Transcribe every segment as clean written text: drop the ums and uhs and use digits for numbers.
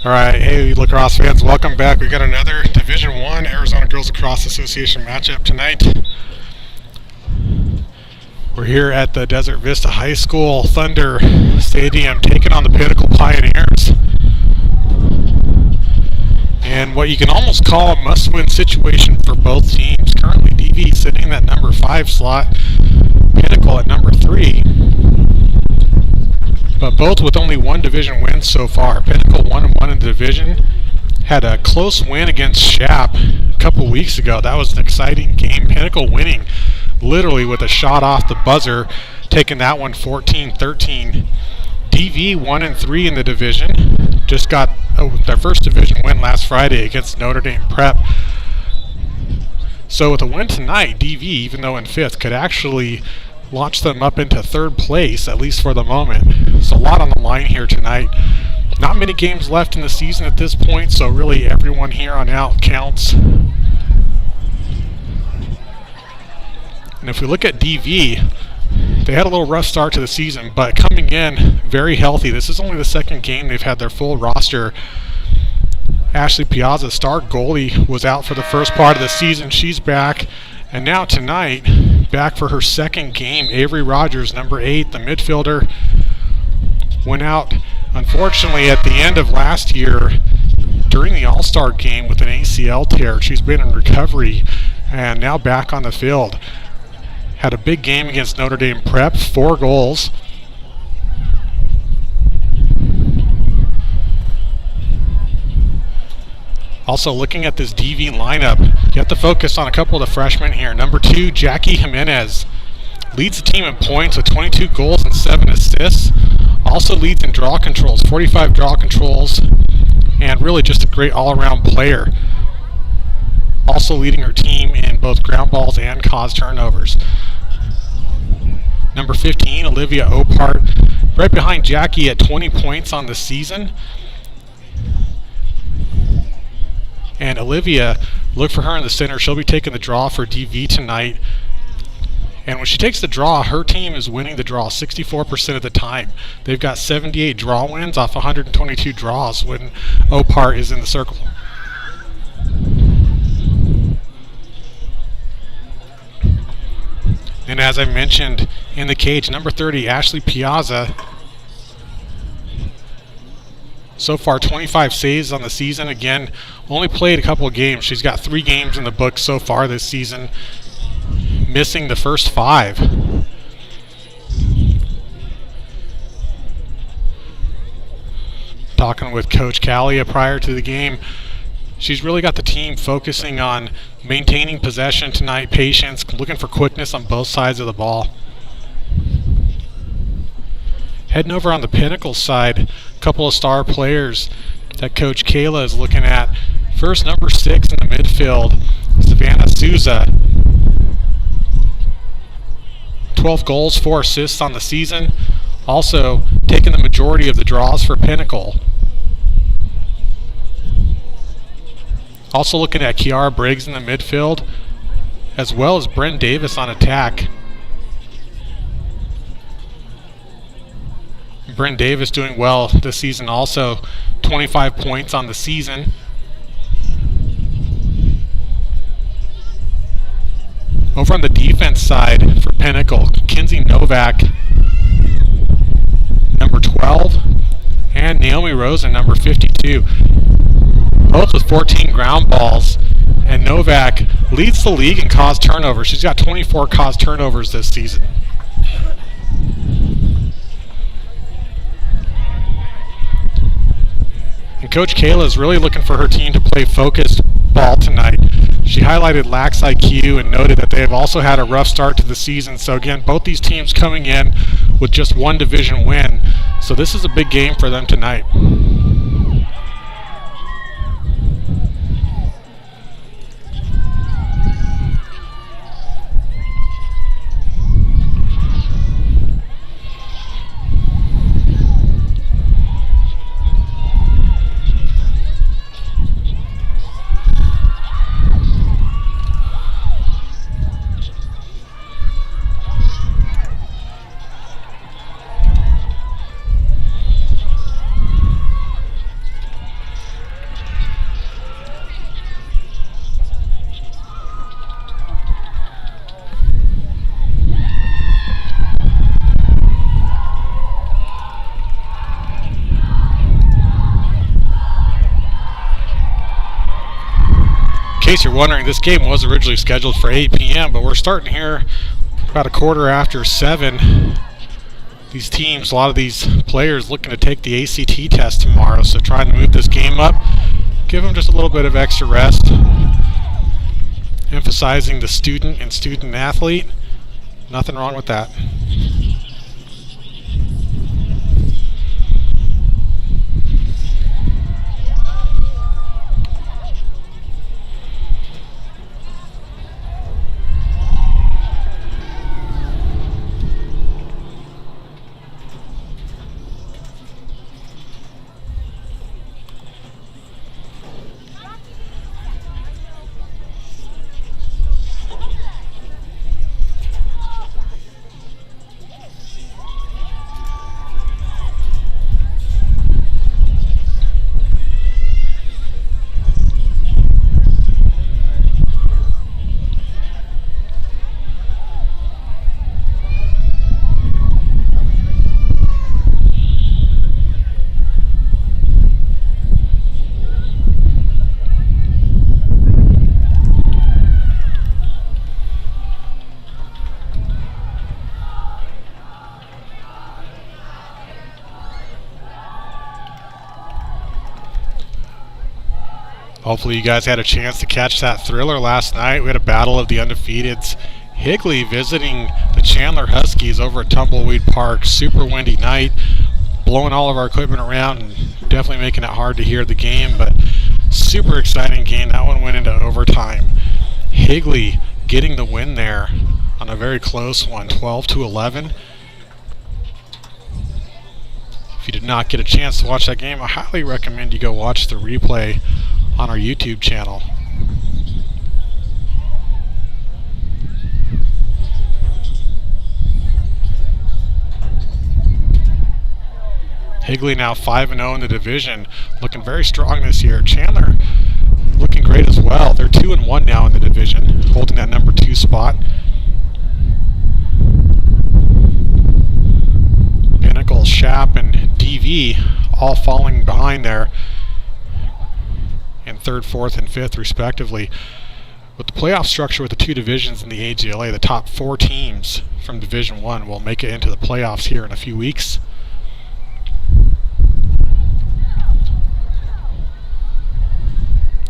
All right, hey lacrosse fans, welcome back. We got another Division I Arizona Girls Lacrosse Association matchup tonight. We're here at the Desert Vista High School Thunder Stadium taking on the Pinnacle Pioneers. And what you can almost call a must-win situation for both teams. Currently DV sitting in that number 5 slot, Pinnacle at number 3. But both with only one division win so far. Pinnacle 1-1 in the division. Had a close win against Shap a couple weeks ago. That was an exciting game. Pinnacle winning literally with a shot off the buzzer, taking that one 14-13. DV 1-3 in the division. Just got their first division win last Friday against Notre Dame Prep. So with a win tonight, DV, even though in 5th, could actually launch them up into 3rd place, at least for the moment. So a lot on the line here tonight. Not many games left in the season at this point, so really everyone here on out counts. And if we look at DV, they had a little rough start to the season, but coming in very healthy. This is only the 2nd game they've had their full roster. Ashley Piazza, star goalie, was out for the first part of the season. She's back. And now tonight, back for her 2nd game, Avery Rogers, number 8, the midfielder, went out, unfortunately, at the end of last year during the All-Star game with an ACL tear. She's been in recovery and now back on the field. Had a big game against Notre Dame Prep, 4 goals. Also, looking at this DV lineup, you have to focus on a couple of the freshmen here. Number 2, Jackie Jimenez, leads the team in points with 22 goals and 7 assists. Also leads in draw controls, 45 draw controls, and really just a great all-around player. Also leading her team in both ground balls and caused turnovers. Number 15, Olivia Opart, right behind Jackie at 20 points on the season. And Olivia, look for her in the center. She'll be taking the draw for DV tonight. And when she takes the draw, her team is winning the draw 64% of the time. They've got 78 draw wins off 122 draws when Opart is in the circle. And as I mentioned in the cage, number 30, Ashley Piazza. So far, 25 saves on the season. Again, only played a couple of games. She's got 3 games in the book so far this season, missing the first 5. Talking with Coach Callia prior to the game, she's really got the team focusing on maintaining possession tonight, patience, looking for quickness on both sides of the ball. Heading over on the Pinnacle side, a couple of star players that Coach Kayla is looking at. First, number 6 in the midfield, Savannah Souza. 12 goals, 4 assists on the season. Also taking the majority of the draws for Pinnacle. Also looking at Kiara Briggs in the midfield, as well as Brent Davis on attack. Brent Davis doing well this season also, 25 points on the season. Over on the defense side for Pinnacle, Kinsey Novak, number 12, and Naomi Rosen, number 52. Both with 14 ground balls, and Novak leads the league in caused turnovers. She's got 24 caused turnovers this season. And Coach Kayla is really looking for her team to play focused ball tonight. She highlighted lax IQ and noted that they have also had a rough start to the season. So again, both these teams coming in with just one division win. So this is a big game for them tonight. case you're wondering, this game was originally scheduled for 8 p.m., but we're starting here about a quarter after 7. These teams, a lot of these players looking to take the ACT test tomorrow, so trying to move this game up, give them just a little bit of extra rest, emphasizing the student and student athlete. Nothing wrong with that. Hopefully you guys had a chance to catch that thriller last night. We had a battle of the undefeateds. Higley visiting the Chandler Huskies over at Tumbleweed Park. Super windy night, blowing all of our equipment around and definitely making it hard to hear the game, but super exciting game. That one went into overtime. Higley getting the win there on a very close one, 12-11. If you did not get a chance to watch that game, I highly recommend you go watch the replay on our YouTube channel. Higley now 5-0 in the division, looking very strong this year. Chandler looking great as well. They're 2-1 now in the division, holding that number 2 spot. Pinnacle, Shap, and DV all falling behind there in 3rd, 4th, and 5th respectively. With the playoff structure with the 2 divisions in the AGLA, the top 4 teams from Division 1 will make it into the playoffs here in a few weeks.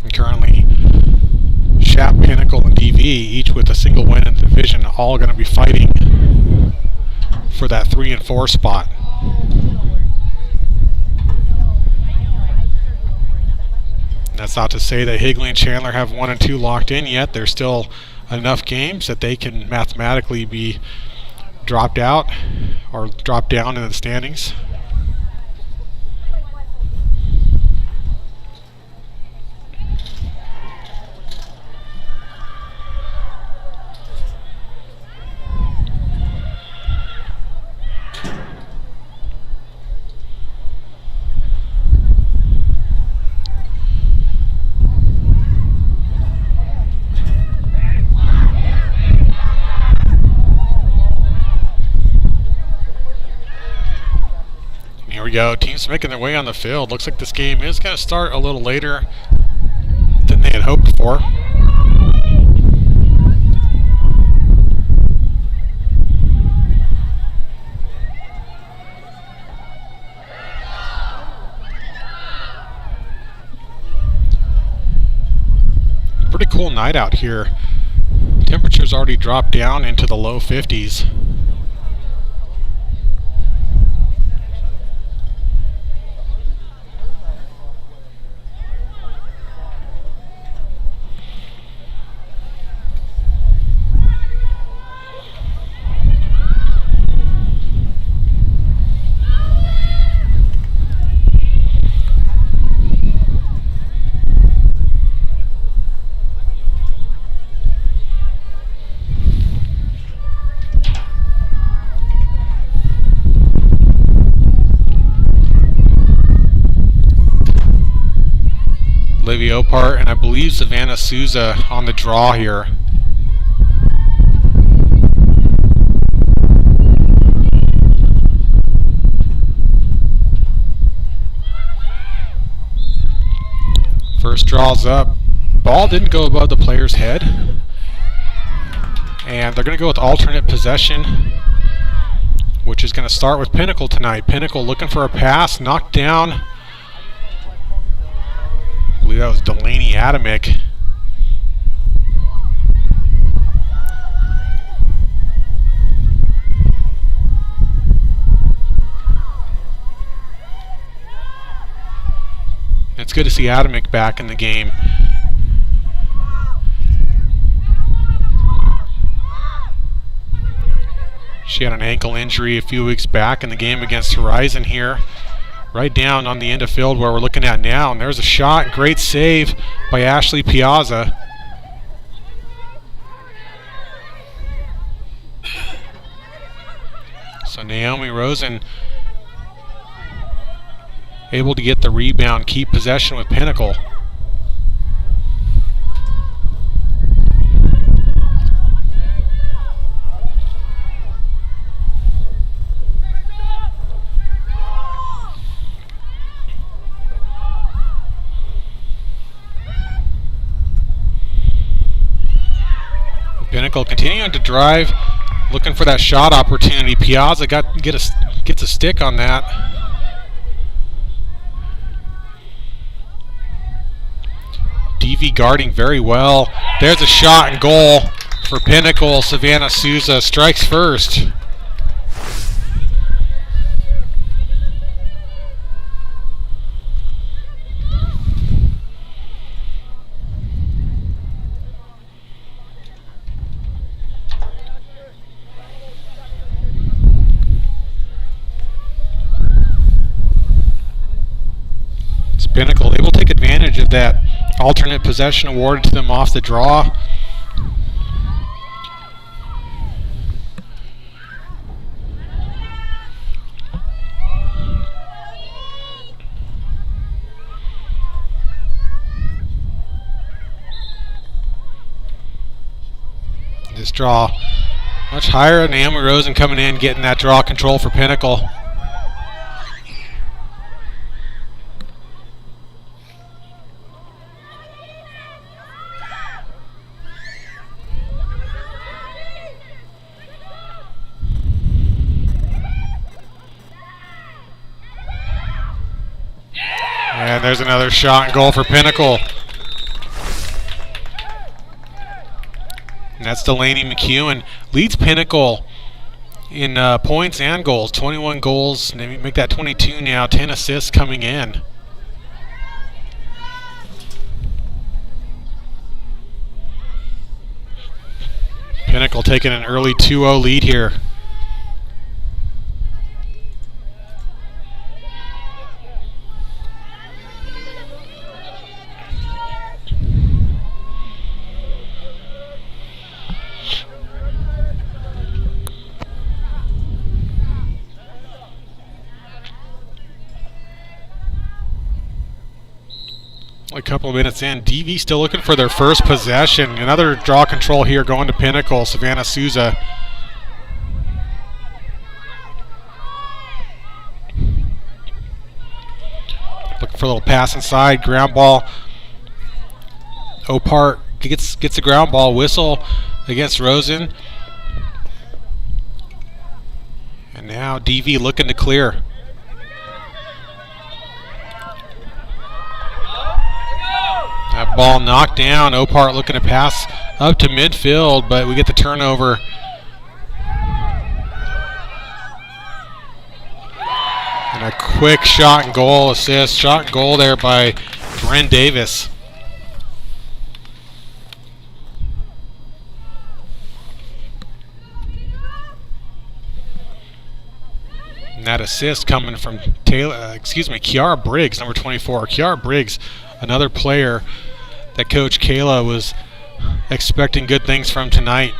And currently, Shap, Pinnacle, and DV, each with a single win in the division, all going to be fighting for that 3 and 4 spot. That's not to say that Higley and Chandler have 1 and 2 locked in yet. There's still enough games that they can mathematically be dropped out or dropped down in the standings. Here we go, teams making their way on the field. Looks like this game is going to start a little later than they had hoped for. Pretty cool night out here. Temperatures already dropped down into the low 50s. Livy Opart and I believe Savannah Souza on the draw here. First draw's up ball didn't go above the player's head. And they're going to go with alternate possession, which is going to start with Pinnacle tonight. Pinnacle looking for a pass, knocked down. I believe that was Delaney Adamick. It's good to see Adamick back in the game. She had an ankle injury a few weeks back in the game against Horizon here. Right down on the end of field where we're looking at now. And there's a shot. Great save by Ashley Piazza. So Naomi Rosen able to get the rebound, keep possession with Pinnacle. Pinnacle continuing to drive, looking for that shot opportunity. Piazza gets a stick on that. DV guarding very well. There's a shot and goal for Pinnacle. Savannah Souza strikes first. Pinnacle able to take advantage of that alternate possession awarded to them off the draw. This draw much higher. Naomi Rosen coming in, getting that draw control for Pinnacle. And there's another shot and goal for Pinnacle. And that's Delaney McEwen. Leads Pinnacle in points and goals. 21 goals. They make that 22 now. 10 assists coming in. Pinnacle taking an early 2-0 lead here. A couple of minutes in, DV still looking for their first possession. Another draw control here going to Pinnacle. Savannah Souza. Looking for a little pass inside, ground ball. Opart gets a ground ball, whistle against Rosen. And now DV looking to clear. That ball knocked down. Opart looking to pass up to midfield, but we get the turnover. And a quick shot and goal assist. Shot and goal there by Bren Davis. And that assist coming from Kiara Briggs, number 24. Kiara Briggs, another player that Coach Kayla was expecting good things from tonight.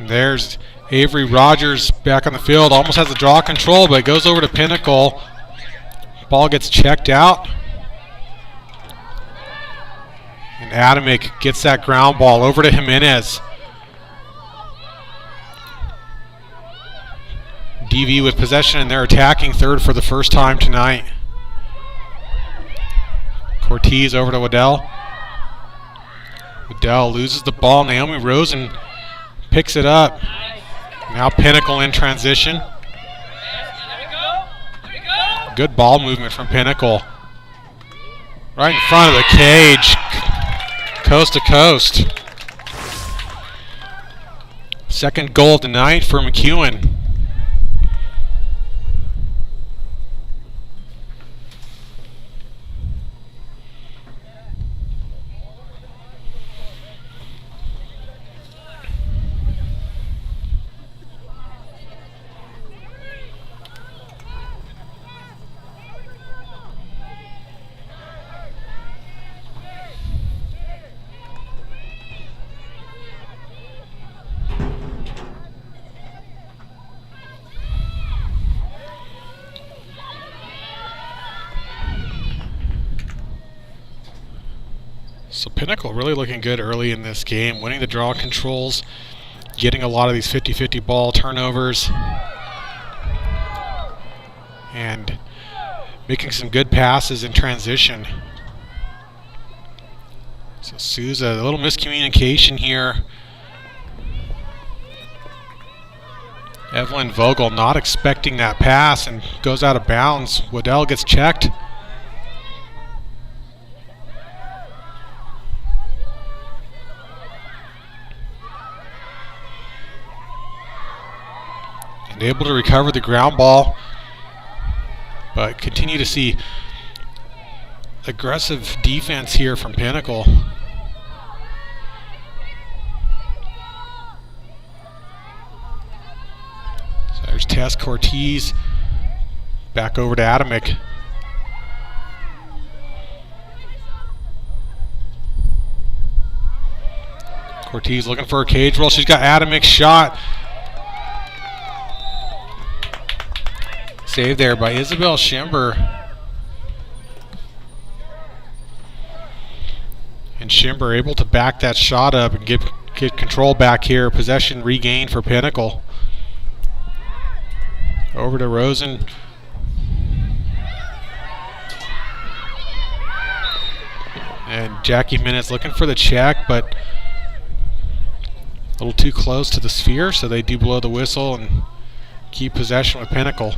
There's Avery Rogers back on the field. Almost has the draw control, but it goes over to Pinnacle. Ball gets checked out. And Adamick gets that ground ball over to Jimenez. DV with possession, and they're attacking third for the first time tonight. Cortez over to Waddell. Waddell loses the ball. Naomi Rosen picks it up. Now Pinnacle in transition. Good ball movement from Pinnacle. Right in front of the cage. Coast to coast. Second goal tonight for McEwen. So Pinnacle really looking good early in this game, winning the draw controls, getting a lot of these 50-50 ball turnovers, and making some good passes in transition. So Souza, a little miscommunication here. Evelyn Vogel not expecting that pass and goes out of bounds. Waddell gets checked. And able to recover the ground ball, but continue to see aggressive defense here from Pinnacle. So there's Tess Cortez back over to Adamick. Cortez looking for a cage roll. She's got Adamick's shot. Saved there by Isabel Schimber. And Schimber able to back that shot up and get control back here. Possession regained for Pinnacle. Over to Rosen. And Jackie Minutes looking for the check, but a little too close to the sphere, so they do blow the whistle and keep possession with Pinnacle.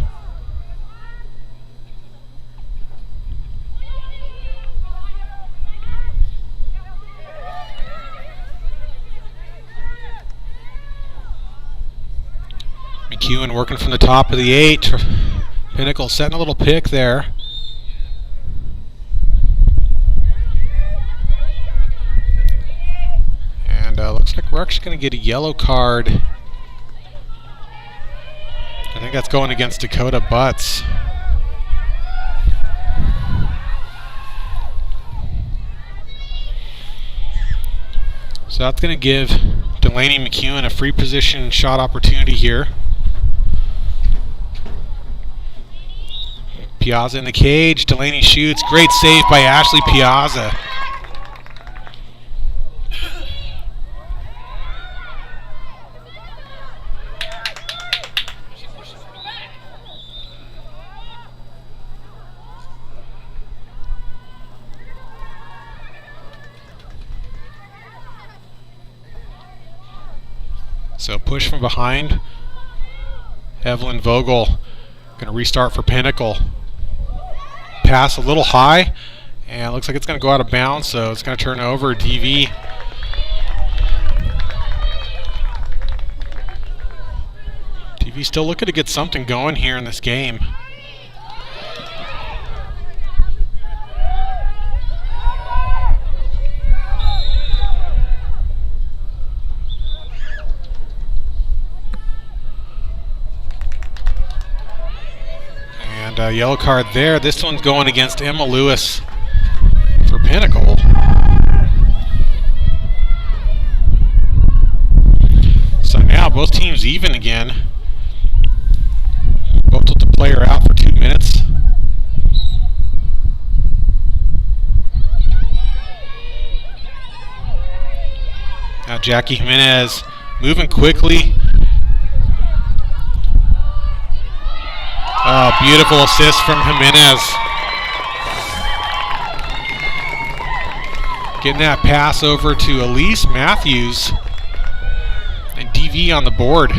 McEwen working from the top of the 8. Pinnacle setting a little pick there. And looks like we're actually going to get a yellow card. I think that's going against Dakota Butts. So that's going to give Delaney McEwen a free position shot opportunity here. Piazza in the cage. Delaney shoots. Great save by Ashley Piazza. So push from behind. Evelyn Vogel going to restart for Pinnacle. Pass a little high, and it looks like it's going to go out of bounds, so it's going to turn over. DV. DV still looking to get something going here in this game. Yellow card there. This one's going against Emma Lewis for Pinnacle. So now both teams even again. Both took the player out for 2 minutes. Now Jackie Jimenez moving quickly. Oh, beautiful assist from Jimenez. Getting that pass over to Elise Matthews. And DV on the board.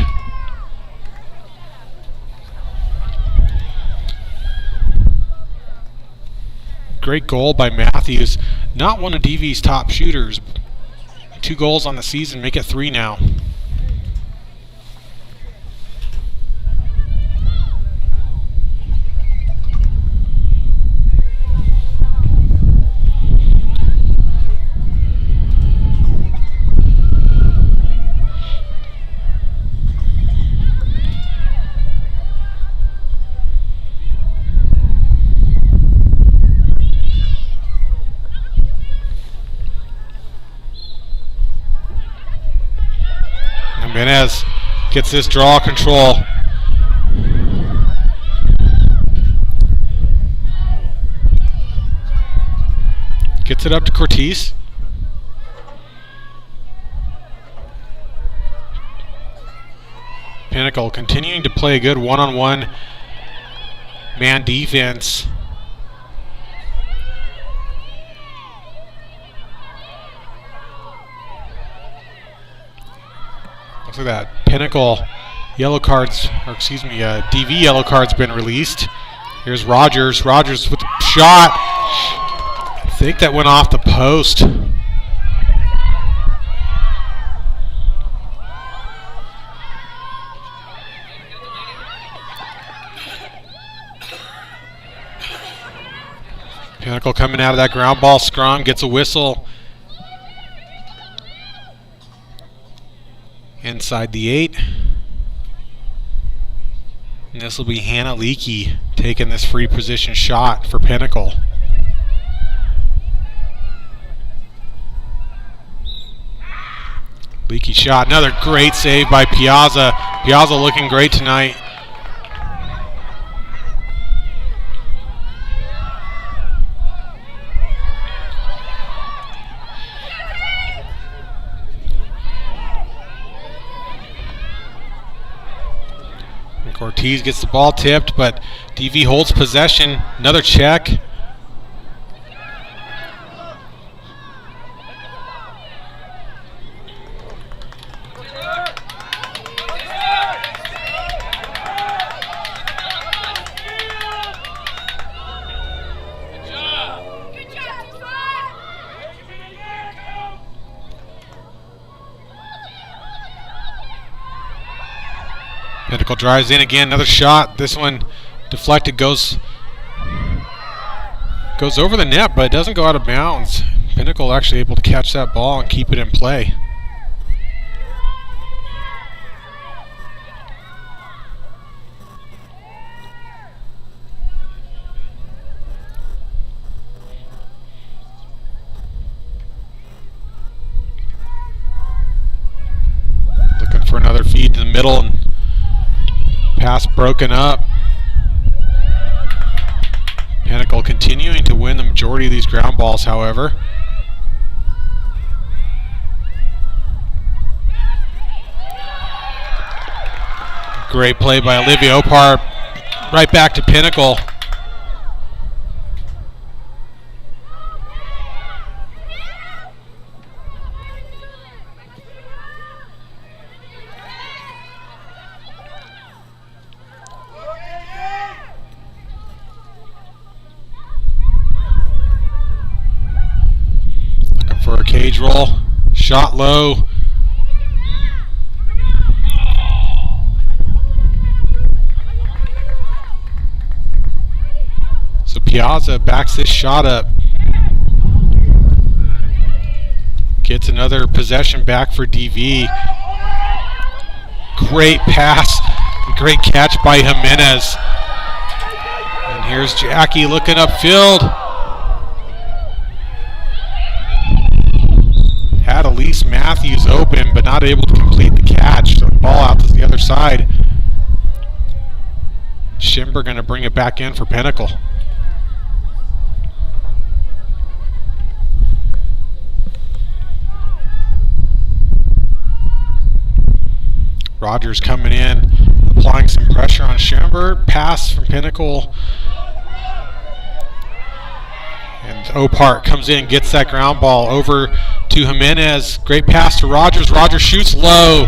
Great goal by Matthews. Not one of DV's top shooters. 2 goals on the season, make it 3 now. Jimenez gets this draw control. Gets it up to Cortez. Pinnacle continuing to play a good one-on-one man defense. Looks like that Pinnacle yellow cards, or excuse me, DV yellow card's been released. Here's Rogers. Rogers with the shot. I think that went off the post. Pinnacle coming out of that ground ball scrum, gets a whistle. Inside the 8. And this will be Hannah Leakey taking this free position shot for Pinnacle. Leakey shot. Another great save by Piazza. Piazza looking great tonight. Ortiz gets the ball tipped, but DV holds possession. Another check. Pinnacle drives in again, another shot. This one deflected, goes over the net, but it doesn't go out of bounds. Pinnacle actually able to catch that ball and keep it in play. Looking for another feed to the middle, and pass broken up. Pinnacle continuing to win the majority of these ground balls, however. Great play by Olivia Opar. Right back to Pinnacle. For a cage roll, shot low. So Piazza backs this shot up. Gets another possession back for DV. Great pass, great catch by Jimenez. And here's Jackie looking upfield. Had Elise Matthews open, but not able to complete the catch. So the ball out to the other side. Schimber going to bring it back in for Pinnacle. Rogers coming in, applying some pressure on Schimber. Pass from Pinnacle. And Opart comes in, gets that ground ball over to Jimenez. Great pass to Rogers. Rogers shoots low.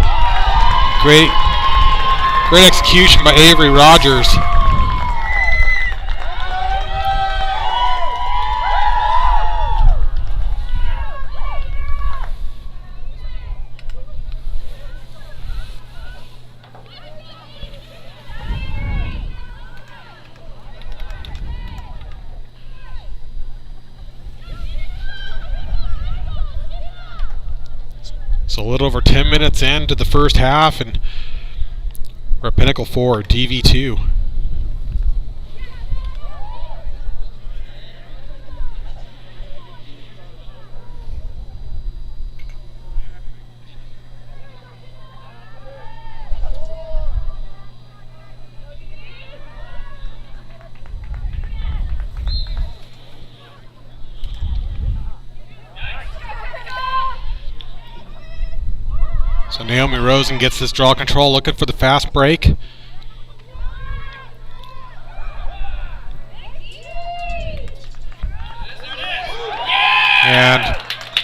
Great execution by Avery Rogers. So a little over 10 minutes into the first half, and we're at Pinnacle 4, DV 2. So Naomi Rosen gets this draw control, looking for the fast break. And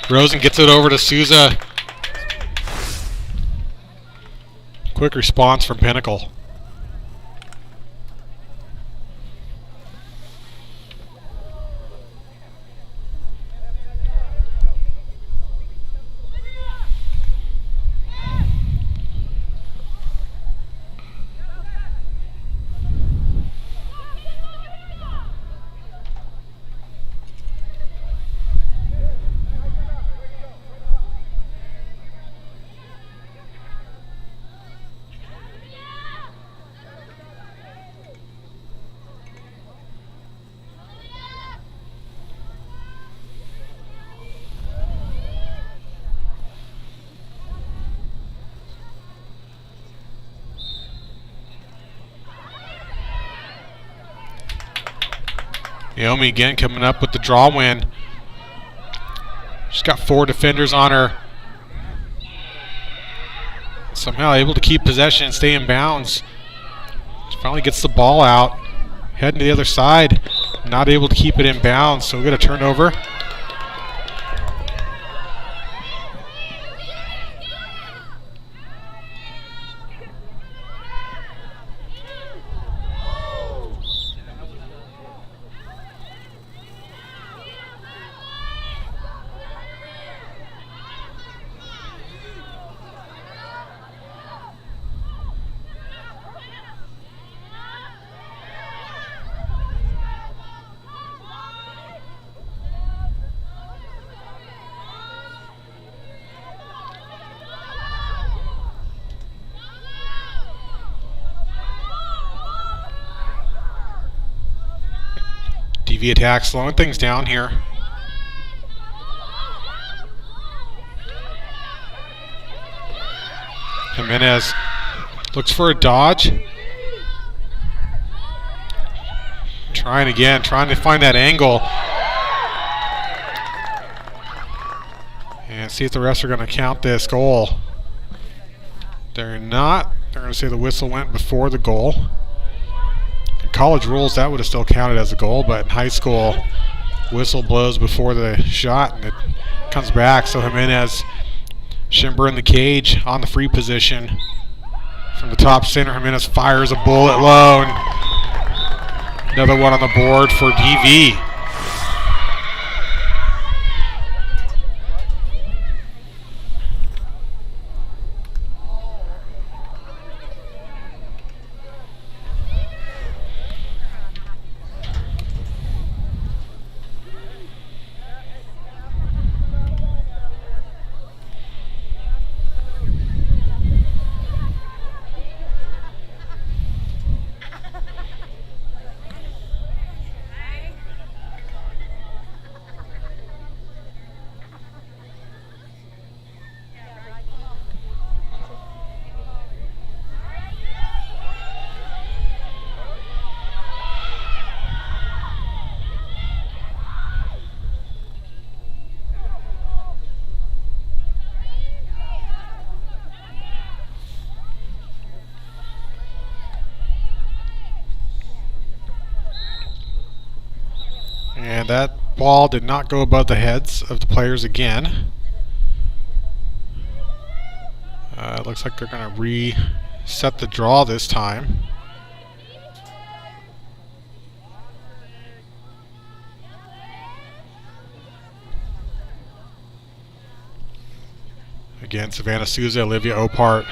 Rosen gets it over to Souza. Quick response from Pinnacle. Naomi again coming up with the draw win. She's got 4 defenders on her. Somehow able to keep possession and stay in bounds. She finally gets the ball out. Heading to the other side. Not able to keep it in bounds, so we'll get a turnover. DV attack, slowing things down here. Jimenez looks for a dodge. Trying again, trying to find that angle. And see if the refs are going to count this goal. They're not. They're going to say the whistle went before the goal. In college rules, that would have still counted as a goal, but in high school, whistle blows before the shot and it comes back. So Jimenez, Schimber in the cage on the free position. From the top center, Jimenez fires a bullet low, and another one on the board for DV. And that ball did not go above the heads of the players again. It looks like they're going to reset the draw this time. Again, Savannah Souza, Olivia Opart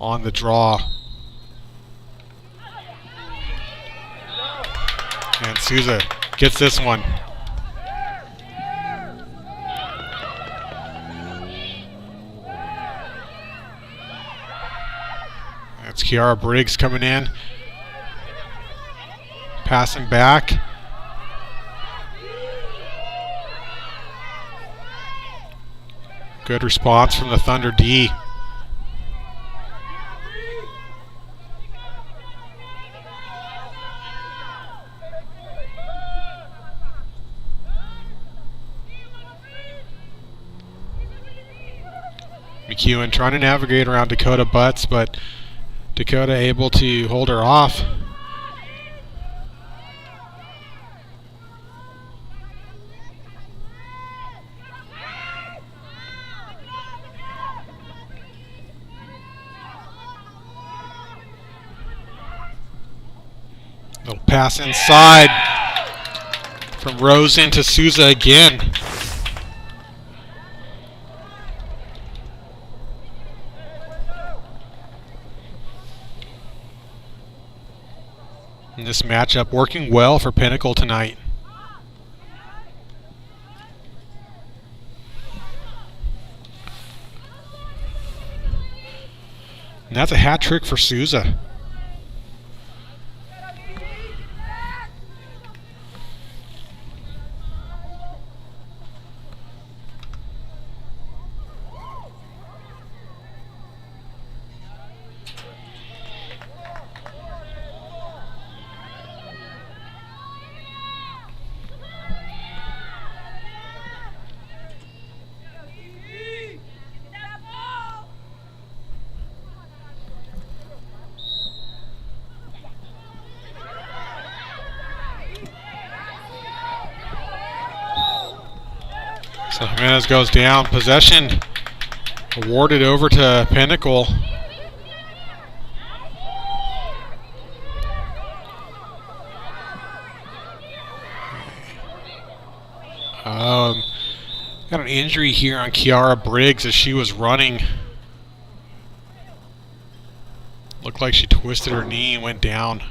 on the draw. And Souza gets this one. That's Kiara Briggs coming in. Passing back. Good response from the Thunder D. McEwen trying to navigate around Dakota Butts, but Dakota able to hold her off. Little pass inside from Rose into Souza again. And this matchup working well for Pinnacle tonight. And that's a hat trick for Souza. So Jimenez goes down. Possession awarded over to Pinnacle. Got an injury here on Kiara Briggs as she was running. Looked like she twisted her knee and went down.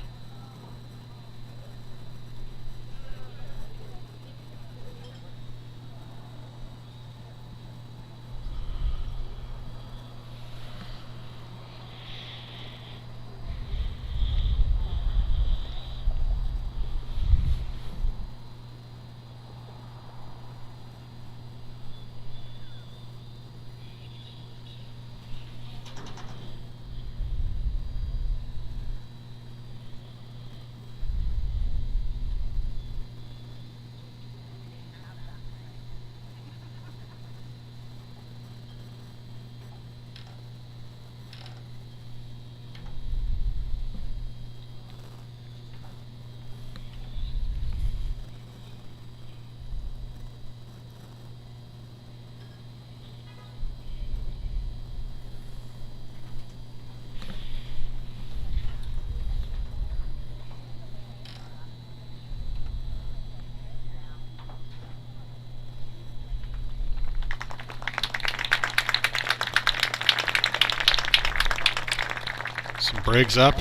Some Briggs up,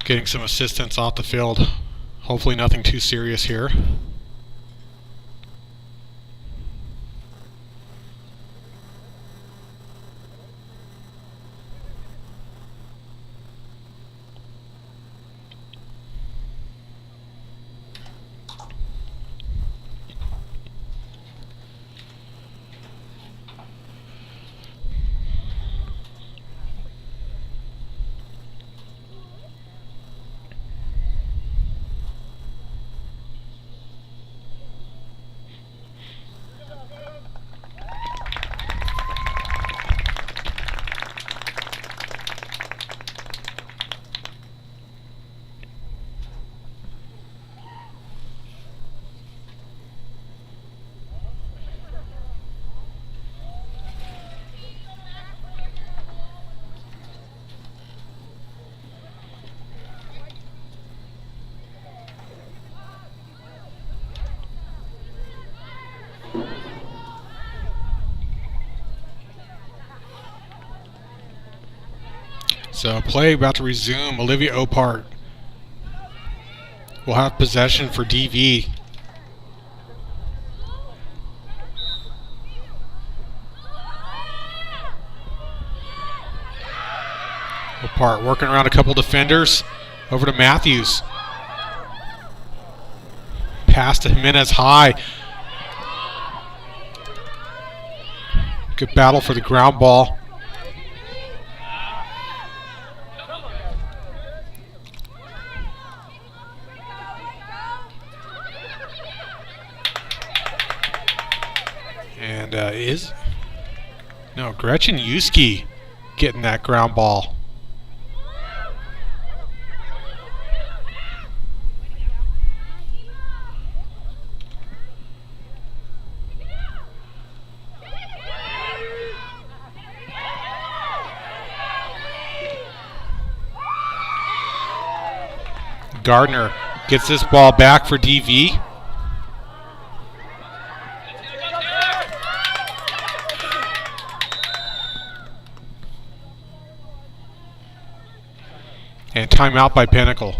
getting some assistance off the field. Hopefully nothing too serious here. So play about to resume. Olivia Opart will have possession for DV. Opart working around a couple defenders. Over to Matthews. Pass to Jimenez high. Good battle for the ground ball. And Gretchen Yuski getting that ground ball. Gardner gets this ball back for DV. And timeout by Pinnacle.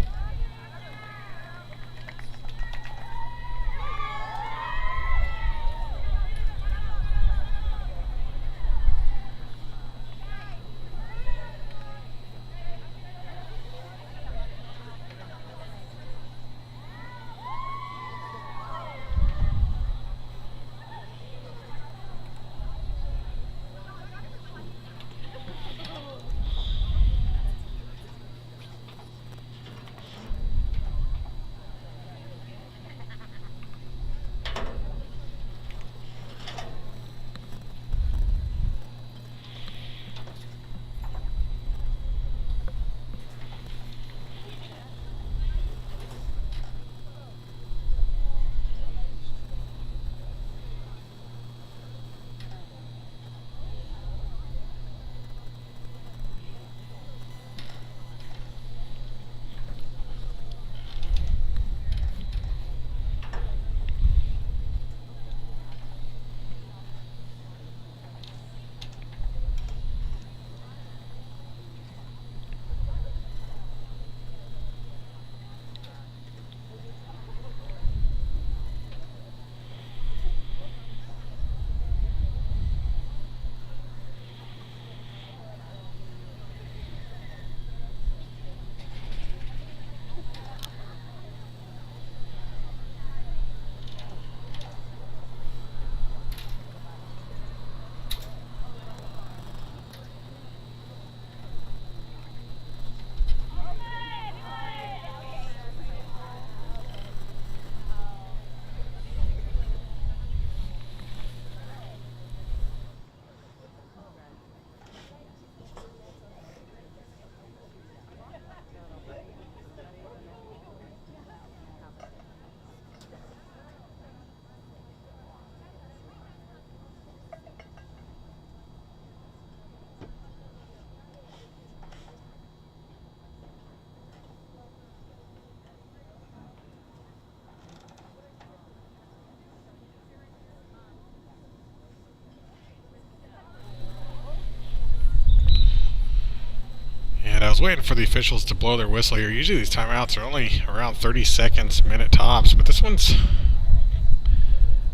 And I was waiting for the officials to blow their whistle here. Usually these timeouts are only around 30 seconds, minute tops, but this one's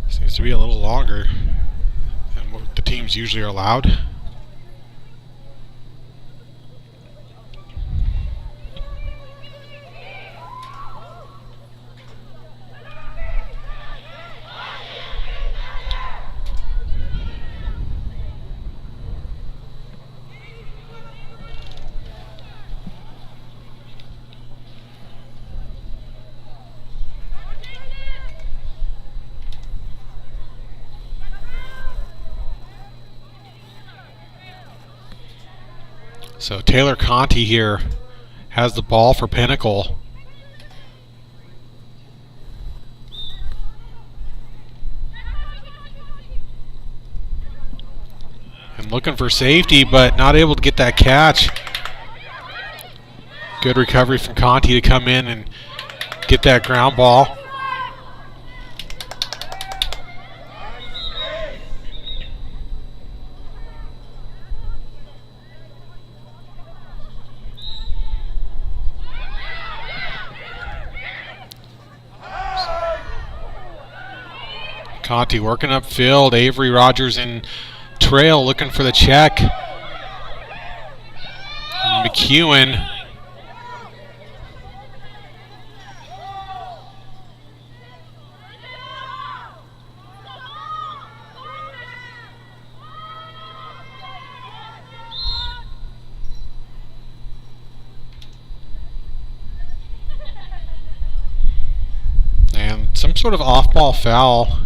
seems to be a little longer than what the teams usually are allowed. So Taylor Conti here has the ball for Pinnacle. And looking for safety, but not able to get that catch. Good recovery from Conti to come in and get that ground ball. Conti working upfield. Avery Rogers in trail looking for the check. McEwen. And some sort of off-ball foul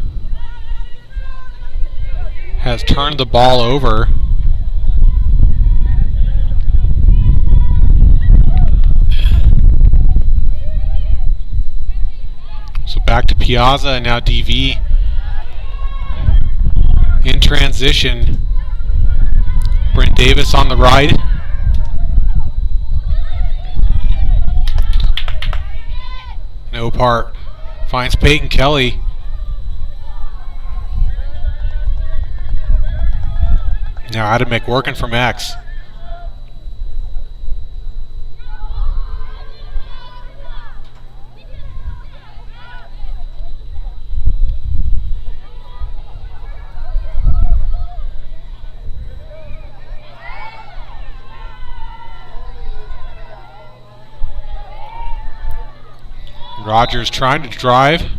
has turned the ball over. So back to Piazza and now DV in transition. Brent Davis on the right. No part. Finds Peyton Kelly. Now Adamek working from X. Rogers trying to drive.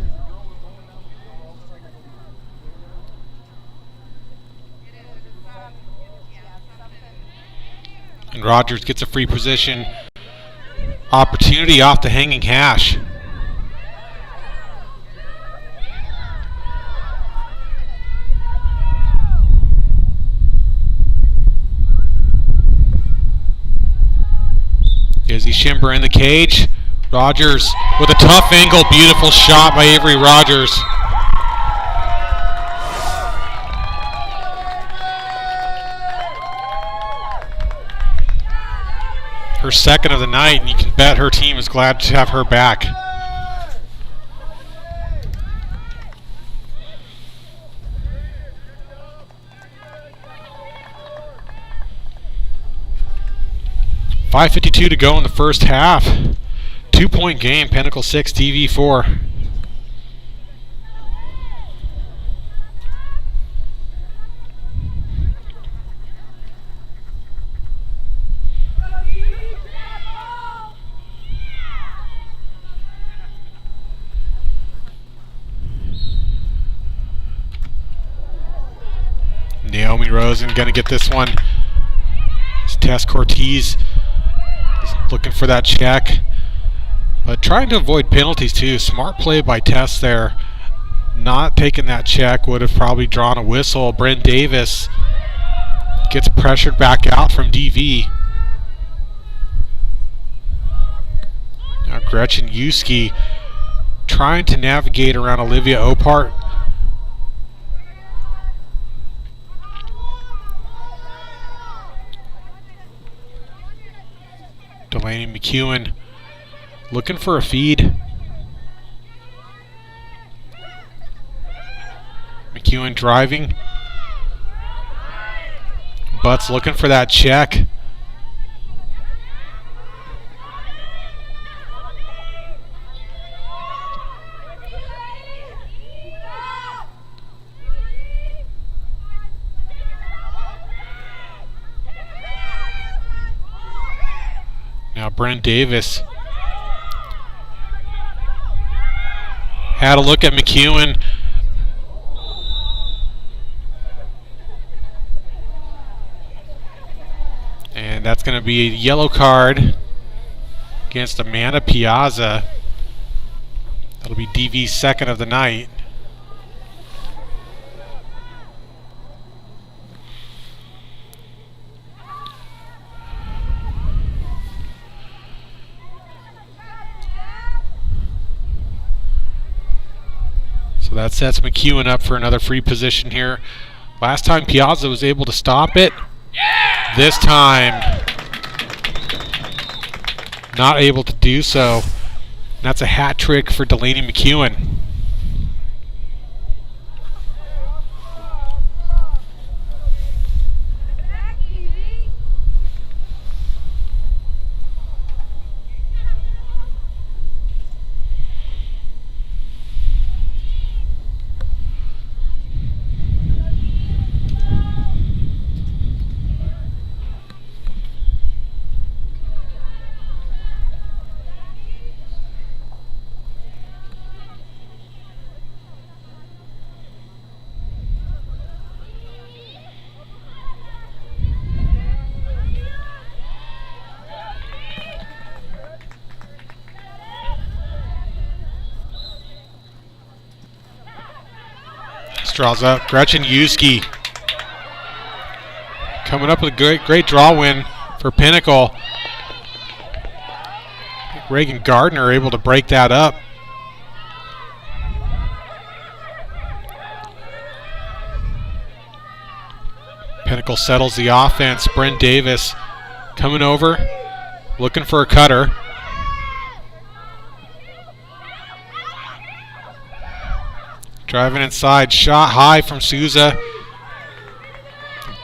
And Rogers gets a free position opportunity off the hanging hash. Izzy Schimber in the cage. Rogers with a tough angle, beautiful shot by Avery Rogers. Her second of the night, and you can bet her team is glad to have her back. .552 to go in the first half. 2-point game, Pinnacle 6, TV 4. Naomi Rosen going to get this one. Tess Cortez is looking for that check. But trying to avoid penalties too. Smart play by Tess there. Not taking that check would have probably drawn a whistle. Brent Davis gets pressured back out from DV. Now Gretchen Yuski trying to navigate around Olivia Opart. Delaney McEwen looking for a feed. McEwen driving. Butts looking for that check. Now Brent Davis had a look at McEwen. And that's going to be a yellow card against Amanda Piazza. That'll be DV's second of the night. So that sets McEwen up for another free position here. Last time Piazza was able to stop it. Yeah! This time, not able to do so. That's a hat trick for Delaney McEwen. draws up. Gretchen Yuski coming up with a great draw win for Pinnacle. Reagan Gardner able to break that up. Pinnacle settles the offense. Bryn Davis coming over, looking for a cutter. Driving inside, shot high from Souza.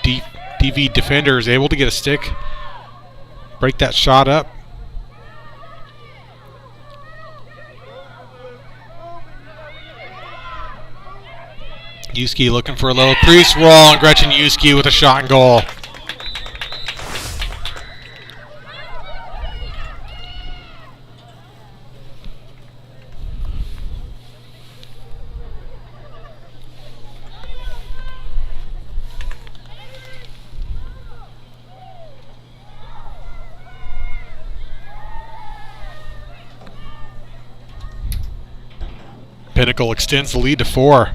DV defender is able to get a stick, break that shot up. Yuski looking for a little crease roll, and Gretchen Yuski with a shot and goal. Pinnacle extends the lead to 4.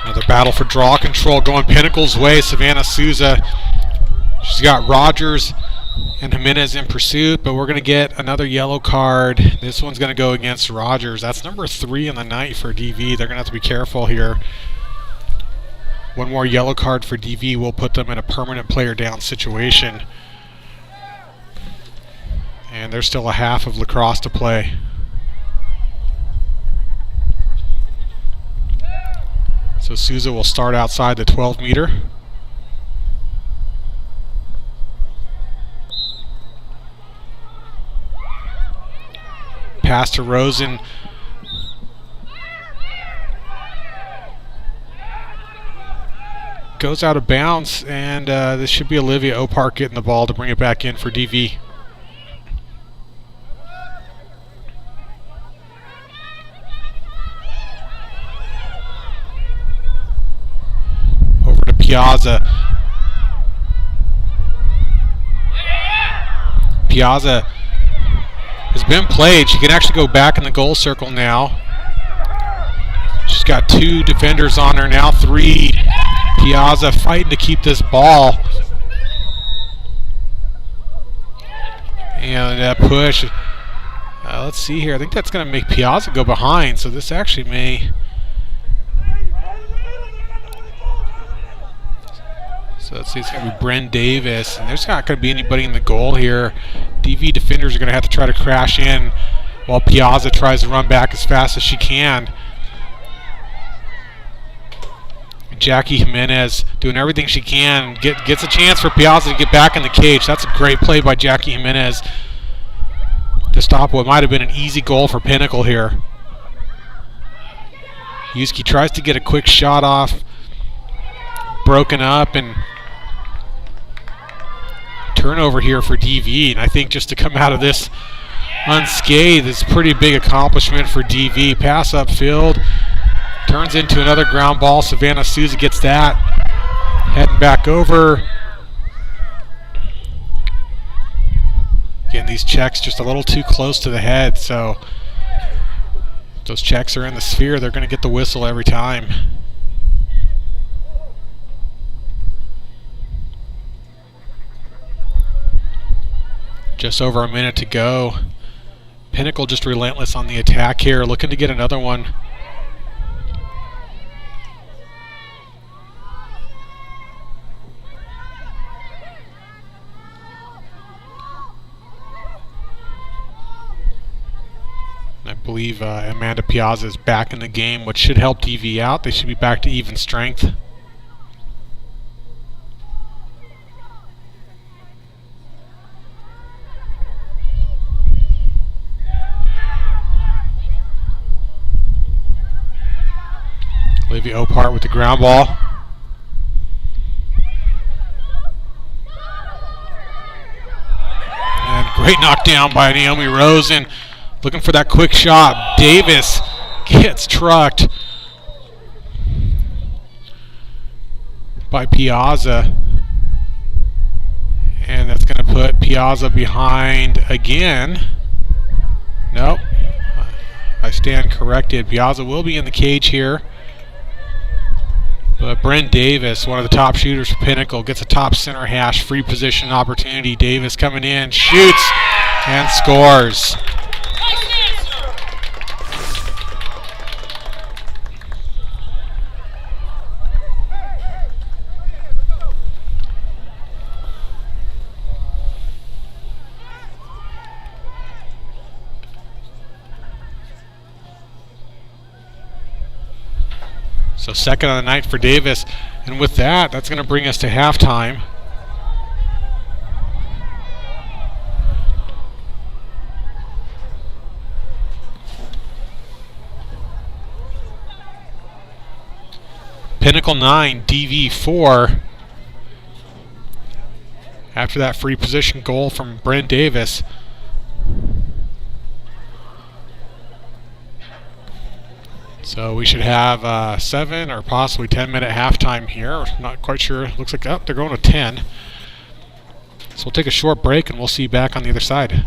Another battle for draw control going Pinnacle's way. Savannah Souza. She's got Rogers and Jimenez in pursuit, but we're going to get another yellow card. This one's going to go against Rogers. That's number 3 on the night for DV. They're going to have to be careful here. One more yellow card for DV will put them in a permanent player down situation. And there's still a half of lacrosse to play. So Souza will start outside the 12-meter. Pass to Rosen. Goes out of bounds, and this should be Olivia Opark getting the ball to bring it back in for DV. Piazza. Piazza has been played. She can actually go back in the goal circle now. She's got 2 defenders on her now, 3. Piazza fighting to keep this ball. And that push. Let's see here. I think that's going to make Piazza go behind, so this actually may... So let's see, it's going to be Bryn Davis, and there's not going to be anybody in the goal here. DV defenders are going to have to try to crash in while Piazza tries to run back as fast as she can. Jackie Jimenez doing everything she can, gets a chance for Piazza to get back in the cage. That's a great play by Jackie Jimenez to stop what might have been an easy goal for Pinnacle here. Yuski tries to get a quick shot off, broken up, and turnover here for DV. And I think just to come out of this unscathed is a pretty big accomplishment for DV. Pass upfield, turns into another ground ball. Savannah Souza gets that. Heading back over. Again, these checks just a little too close to the head, so if those checks are in the sphere, they're going to get the whistle every time. Just over a minute to go. Pinnacle just relentless on the attack here, looking to get another one. I believe Amanda Piazza is back in the game, which should help DV out. They should be back to even strength. Olivia Sophie Opart with the ground ball. And great knockdown by Naomi Rosen. Looking for that quick shot. Davis gets trucked by Piazza. And that's going to put Piazza behind again. Nope. I stand corrected. Piazza will be in the cage here. But Bryn Davis, one of the top shooters for Pinnacle, gets a top center hash, free position opportunity. Davis coming in, shoots, and scores. So second on the night for Davis. And with that, that's going to bring us to halftime. Pinnacle 9, DV 4. After that free position goal from Bryn Davis. So we should have 7 or possibly 10-minute halftime here. Not quite sure. Looks like, oh, they're going to 10. So we'll take a short break and we'll see you back on the other side.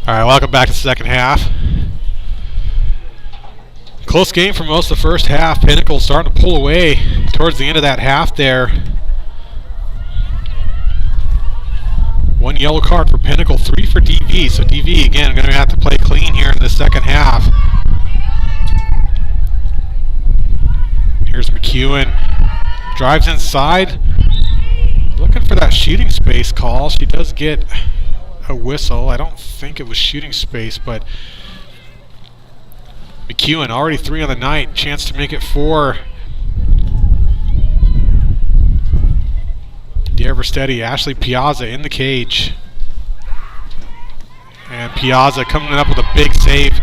All right, welcome back to the second half. Close game for most of the first half. Pinnacle starting to pull away towards the end of that half there. One yellow card for Pinnacle, 3 for DV. So DV, again, going to have to play clean here in the second half. Here's McEwen. Drives inside. Looking for that shooting space call. She does get a whistle. I don't think it was shooting space, but McEwen already 3 on the night. Chance to make it 4. D'Everstetti, Ashley Piazza in the cage. And Piazza coming up with a big save.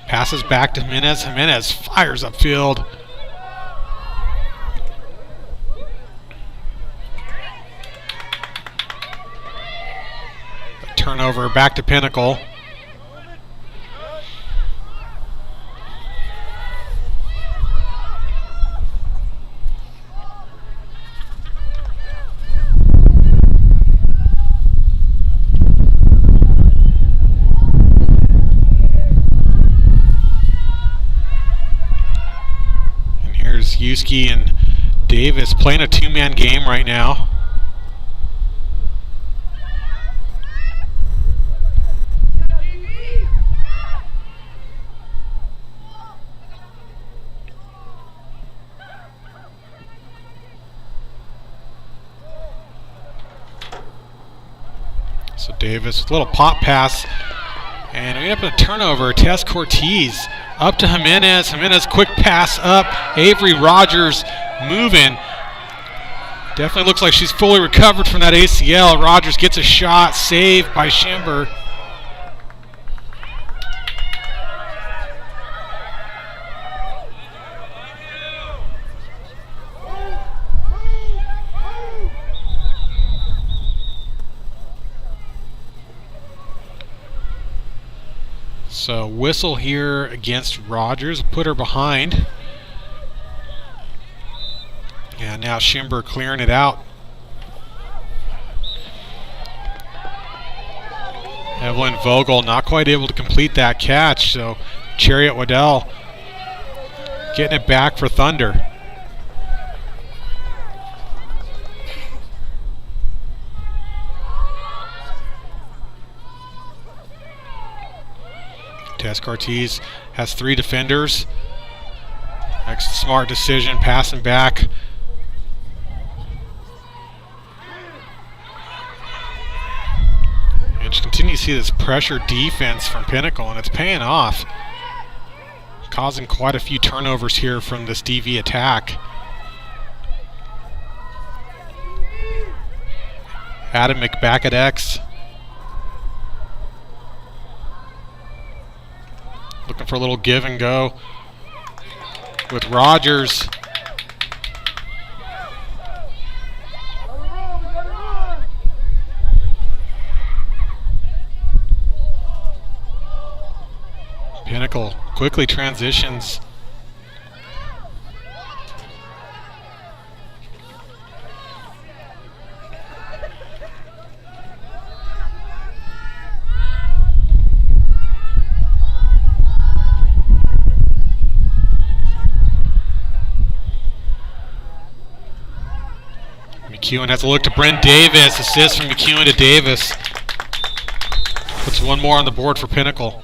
Passes back to Jimenez. Jimenez fires upfield. A turnover back to Pinnacle. Yuski and Davis playing a 2-man game right now. So Davis with a little pop pass, and we end up with a turnover. Tess Cortez up to Jimenez. Jimenez quick pass up. Avery Rogers moving. Definitely looks like she's fully recovered from that ACL. Rogers gets a shot. Saved by Schimber. So whistle here against Rogers, put her behind. And now Schimber clearing it out. Evelyn Vogel not quite able to complete that catch, so Chariot Waddell getting it back for Thunder. Tess Cortez has 3 defenders. Next smart decision, passing back. And just continue to see this pressure defense from Pinnacle, and it's paying off. Causing quite a few turnovers here from this DV attack. Adam McBackadex. Looking for a little give and go with Rogers. Pinnacle quickly transitions. McEwen has a look to Bryn Davis. Assist from McEwen to Davis. Puts one more on the board for Pinnacle.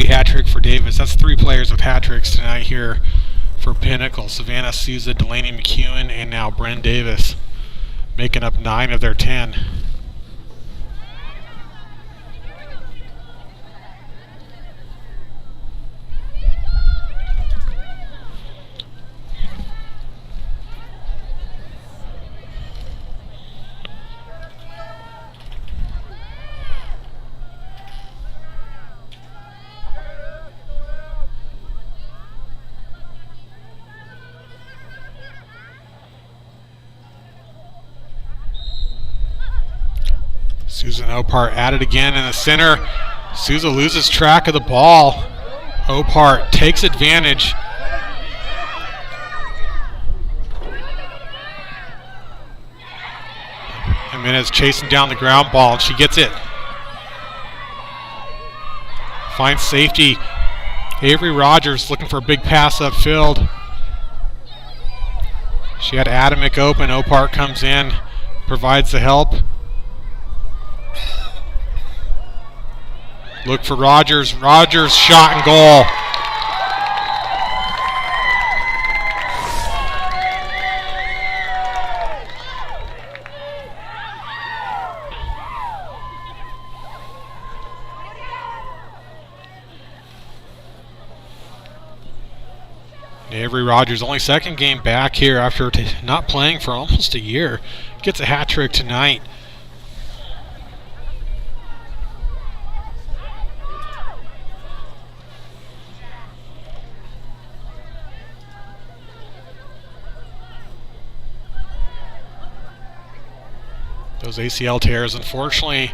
Hat trick for Davis. That's 3 players with hat tricks tonight here for Pinnacle. Savannah Souza, Delaney McEwen, and now Bren Davis making up 9 of their 10. Susan Opart at it again in the center. Souza loses track of the ball. Opart takes advantage. Jimenez chasing down the ground ball, and she gets it. Finds safety. Avery Rogers looking for a big pass upfield. She had Adamick open. Opart comes in, provides the help. Look for Rogers. Rogers shot and goal. Avery Rogers, only second game back here after not playing for almost a year, gets a hat trick tonight. Those ACL tears, unfortunately,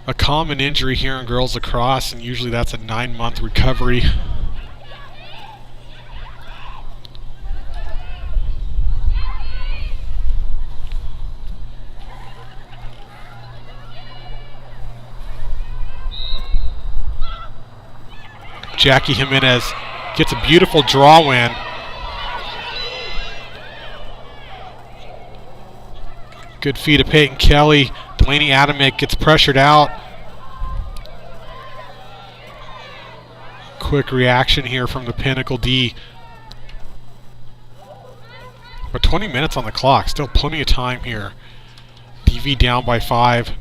a common injury here in girls lacrosse, and usually that's a 9-month recovery. Jackie Jimenez gets a beautiful draw in. Good feed of Peyton Kelly. Delaney Adamick gets pressured out. Quick reaction here from the Pinnacle D. But 20 minutes on the clock. Still plenty of time here. DV down by 5.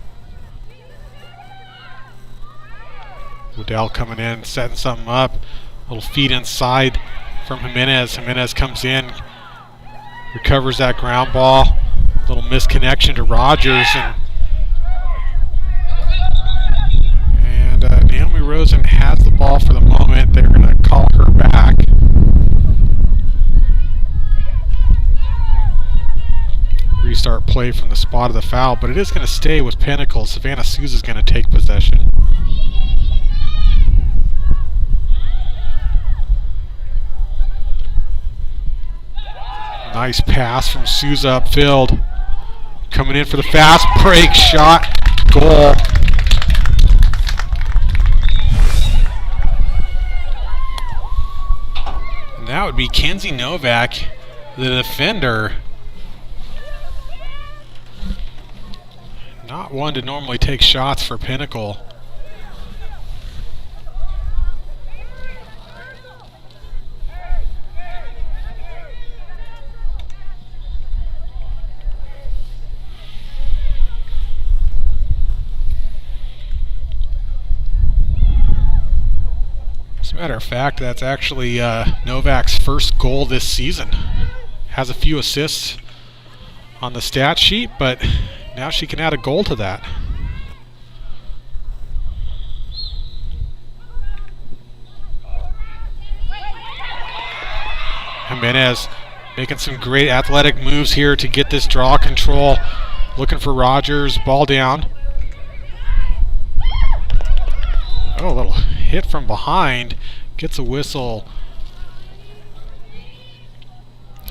Waddell coming in, setting something up. Little feed inside from Jimenez. Jimenez comes in, recovers that ground ball. Little misconnection to Rogers. And Naomi Rosen has the ball for the moment. They're going to call her back. Restart play from the spot of the foul, but it is going to stay with Pinnacle. Savannah Souza is going to take possession. Nice pass from Souza upfield. Coming in for the fast break shot. Goal. And that would be Kenzie Novak, the defender. Not one to normally take shots for Pinnacle. As a matter of fact, that's actually Novak's first goal this season. Has a few assists on the stat sheet, but now she can add a goal to that. Jimenez making some great athletic moves here to get this draw control. Looking for Rogers, ball down. Oh, a little hit from behind. Gets a whistle.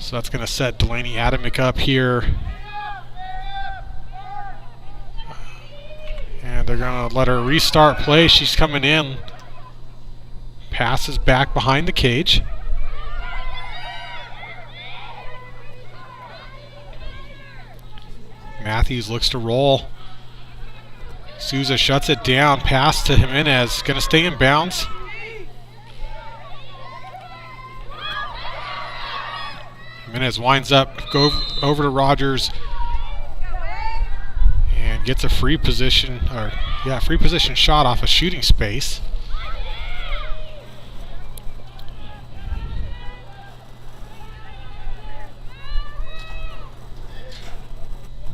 So that's going to set Delaney Adamick up here. And they're going to let her restart play. She's coming in. Passes back behind the cage. Matthews looks to roll. Souza shuts it down. Pass to Jimenez. Going to stay in bounds. Jimenez winds up, go over to Rogers, and gets a free position, free position shot off a shooting space.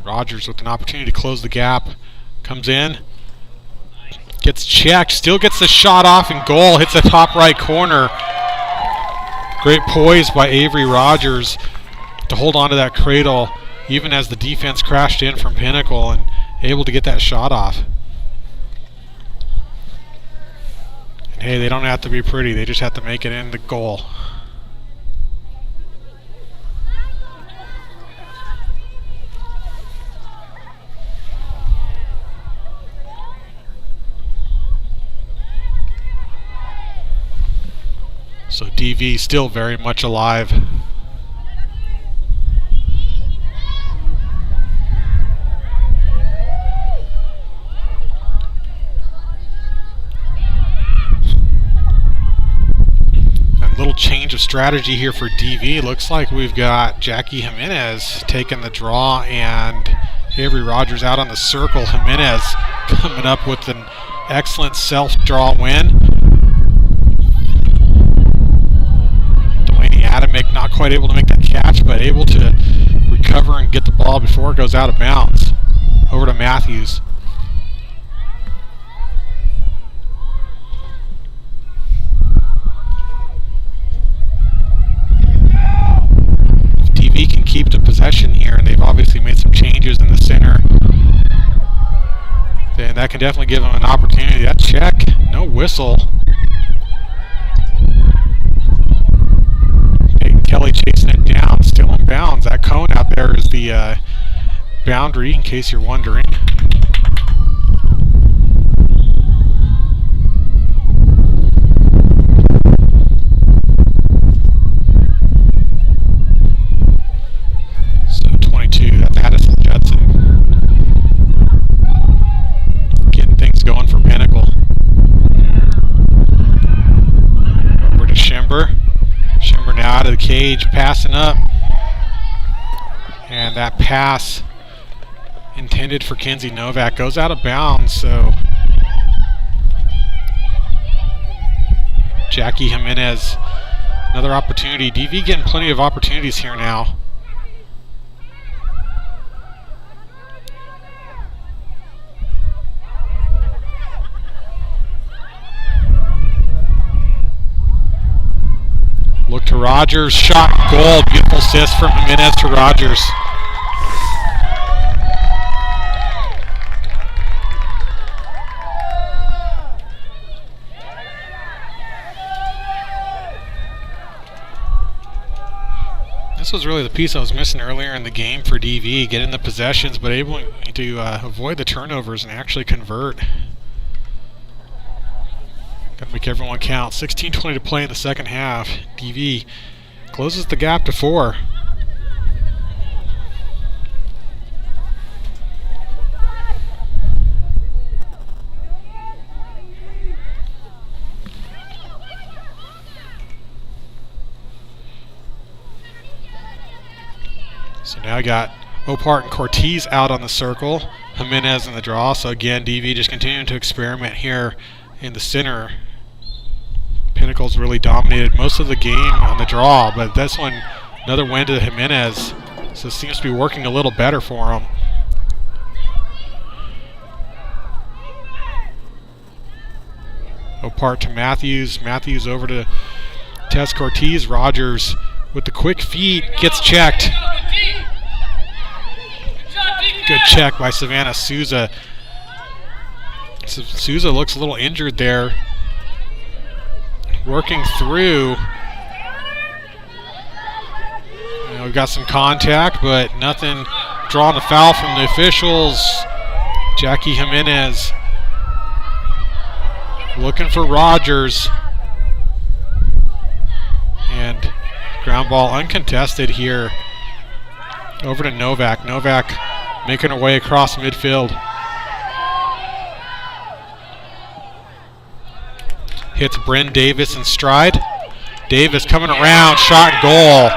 Rogers with an opportunity to close the gap. Comes in, gets checked, still gets the shot off and goal, hits the top right corner. Great poise by Avery Rogers to hold on to that cradle even as the defense crashed in from Pinnacle, able to get that shot off. And hey, they don't have to be pretty, they just have to make it in the goal. So DV still very much alive. A little change of strategy here for DV. Looks like we've got Jackie Jimenez taking the draw and Avery Rogers out on the circle. Jimenez coming up with an excellent self-draw win. Adamick not quite able to make that catch, but able to recover and get the ball before it goes out of bounds. Over to Matthews. If TV can keep the possession here, and they've obviously made some changes in the center, then that can definitely give them an opportunity. That check, no whistle. Kelly chasing it down, still in bounds. That cone out there is the boundary, in case you're wondering. So 22, that's Addison Judson. Getting things going for Pinnacle. Over to Schimber. Schimber now out of the cage, passing up. And that pass intended for Kenzie Novak goes out of bounds, so Jackie Jimenez, another opportunity. DV getting plenty of opportunities here now. Look to Rogers, shot, goal, beautiful assist from Jimenez to Rogers. This was really the piece I was missing earlier in the game for DV, getting the possessions, but able to avoid the turnovers and actually convert. Got to make everyone count. 16:20 to play in the second half. DV closes the gap to 4. So now I got Opart and Cortez out on the circle. Jimenez in the draw. So again, DV just continuing to experiment here in the center. Pinnacle's really dominated most of the game on the draw, but this one, another win to Jimenez. So it seems to be working a little better for him. Opart to Matthews. Matthews over to Tess Cortez. Rogers with the quick feet gets checked. Good check by Savannah Souza. Souza looks a little injured there. Working through. We've got some contact, but nothing. Drawing a foul from the officials. Jackie Jimenez looking for Rogers. And ground ball uncontested here. Over to Novak. Novak making her way across midfield. Hits Bryn Davis in stride. Davis coming around, shot and goal.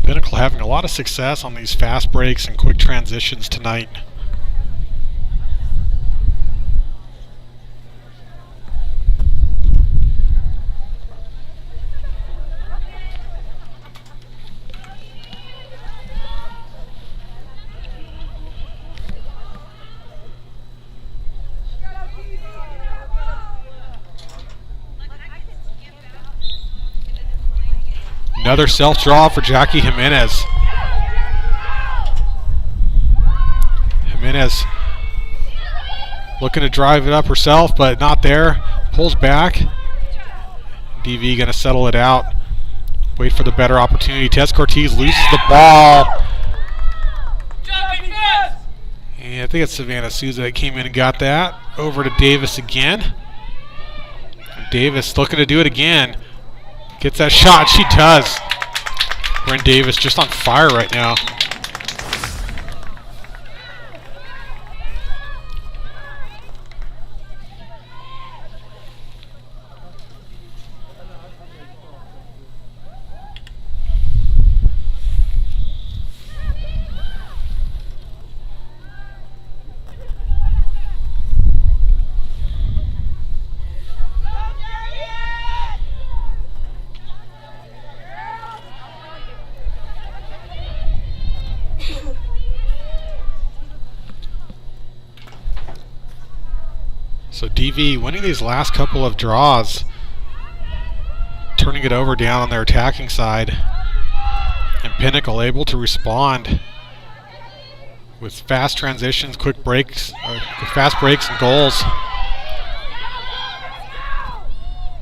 Pinnacle having a lot of success on these fast breaks and quick transitions tonight. Another self-draw for Jackie Jimenez. Jimenez looking to drive it up herself, but not there. Pulls back. DV going to settle it out. Wait for the better opportunity. Tess Cortez loses the ball. And I think it's Savannah Souza that came in and got that. Over to Davis again. Davis looking to do it again. Gets that shot. She does. Bryn Davis just on fire right now. So DV winning these last couple of draws, turning it over down on their attacking side, and Pinnacle able to respond with fast transitions, quick breaks, fast breaks and goals.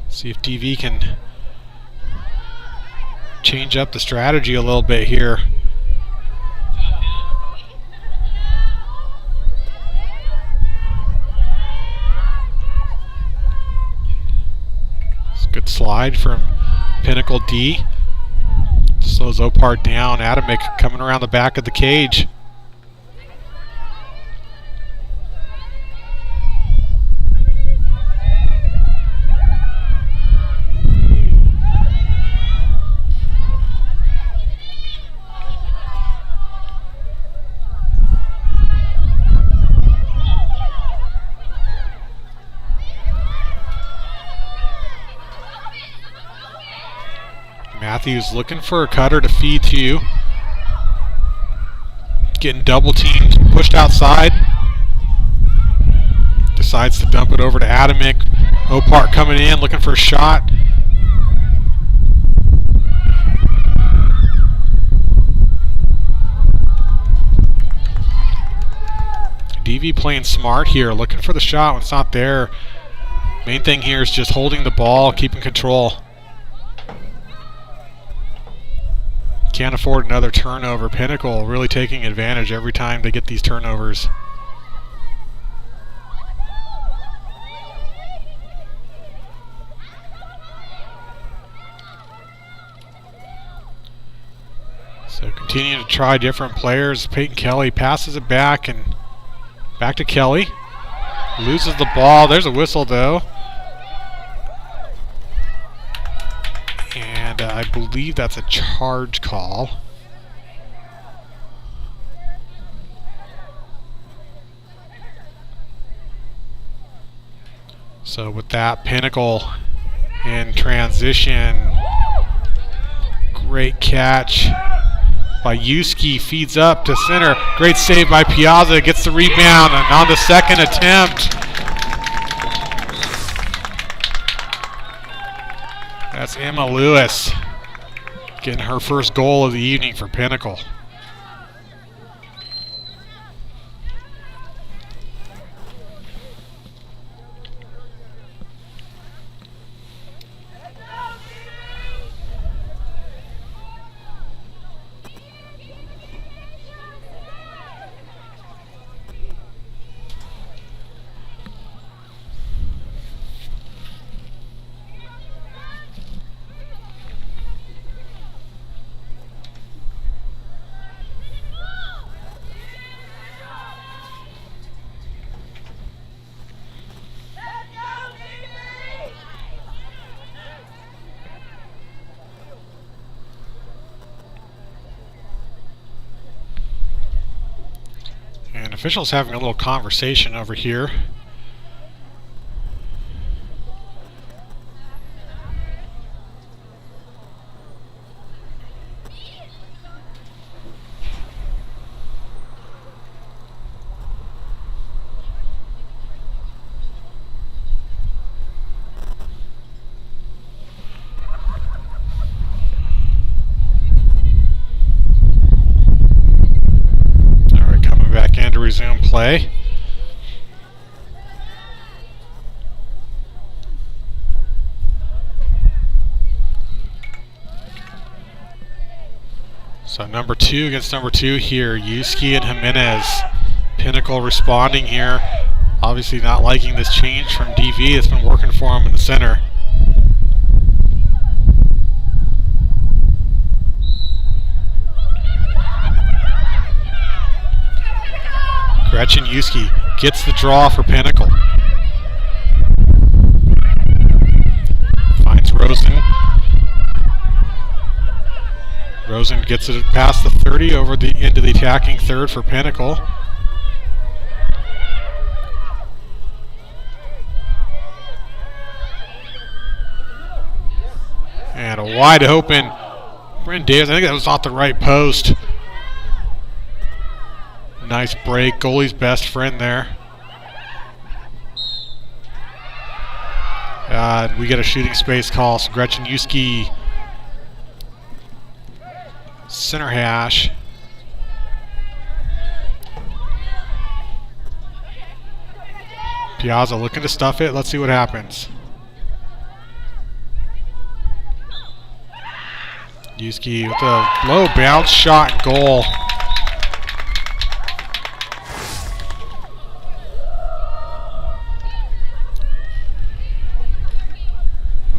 See if DV can change up the strategy a little bit here. Good slide from Pinnacle D. Slows Opart down. Adamick coming around the back of the cage. Matthews looking for a cutter to feed to. Getting double teamed, pushed outside. Decides to dump it over to Adamick. Opart coming in, looking for a shot. DV playing smart here, looking for the shot when it's not there. Main thing here is just holding the ball, keeping control. Can't afford another turnover. Pinnacle really taking advantage every time they get these turnovers. So continuing to try different players. Peyton Kelly passes it back and back to Kelly. Loses the ball. There's a whistle though. And I believe that's a charge call. So with that, Pinnacle in transition. Great catch by Yuski, feeds up to center. Great save by Piazza, gets the rebound, and on the second attempt. That's Emma Lewis getting her first goal of the evening for Pinnacle. And officials having a little conversation over here. resume play. So number 2 against number 2 here, Yuski and Jimenez. Pinnacle responding here. Obviously not liking this change from DV. It's been working for him in the center. Gretchen Yuski gets the draw for Pinnacle. Finds Rosen. Rosen gets it past the 30 over into the attacking third for Pinnacle. And a wide open Bryn Davis. I think that was off the right post. Nice break. Goalie's best friend there. We get a shooting space call. So Gretchen Yuski, center hash. Piazza looking to stuff it. Let's see what happens. Yuski with a low bounce shot and goal.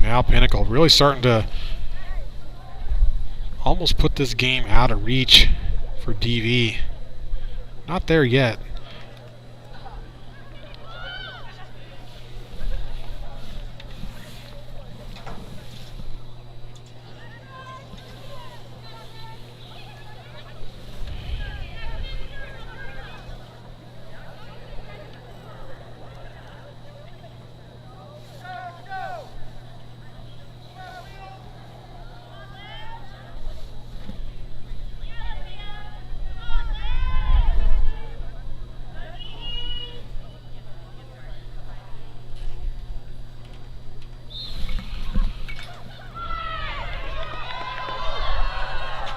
Now Pinnacle really starting to almost put this game out of reach for DV. Not there yet.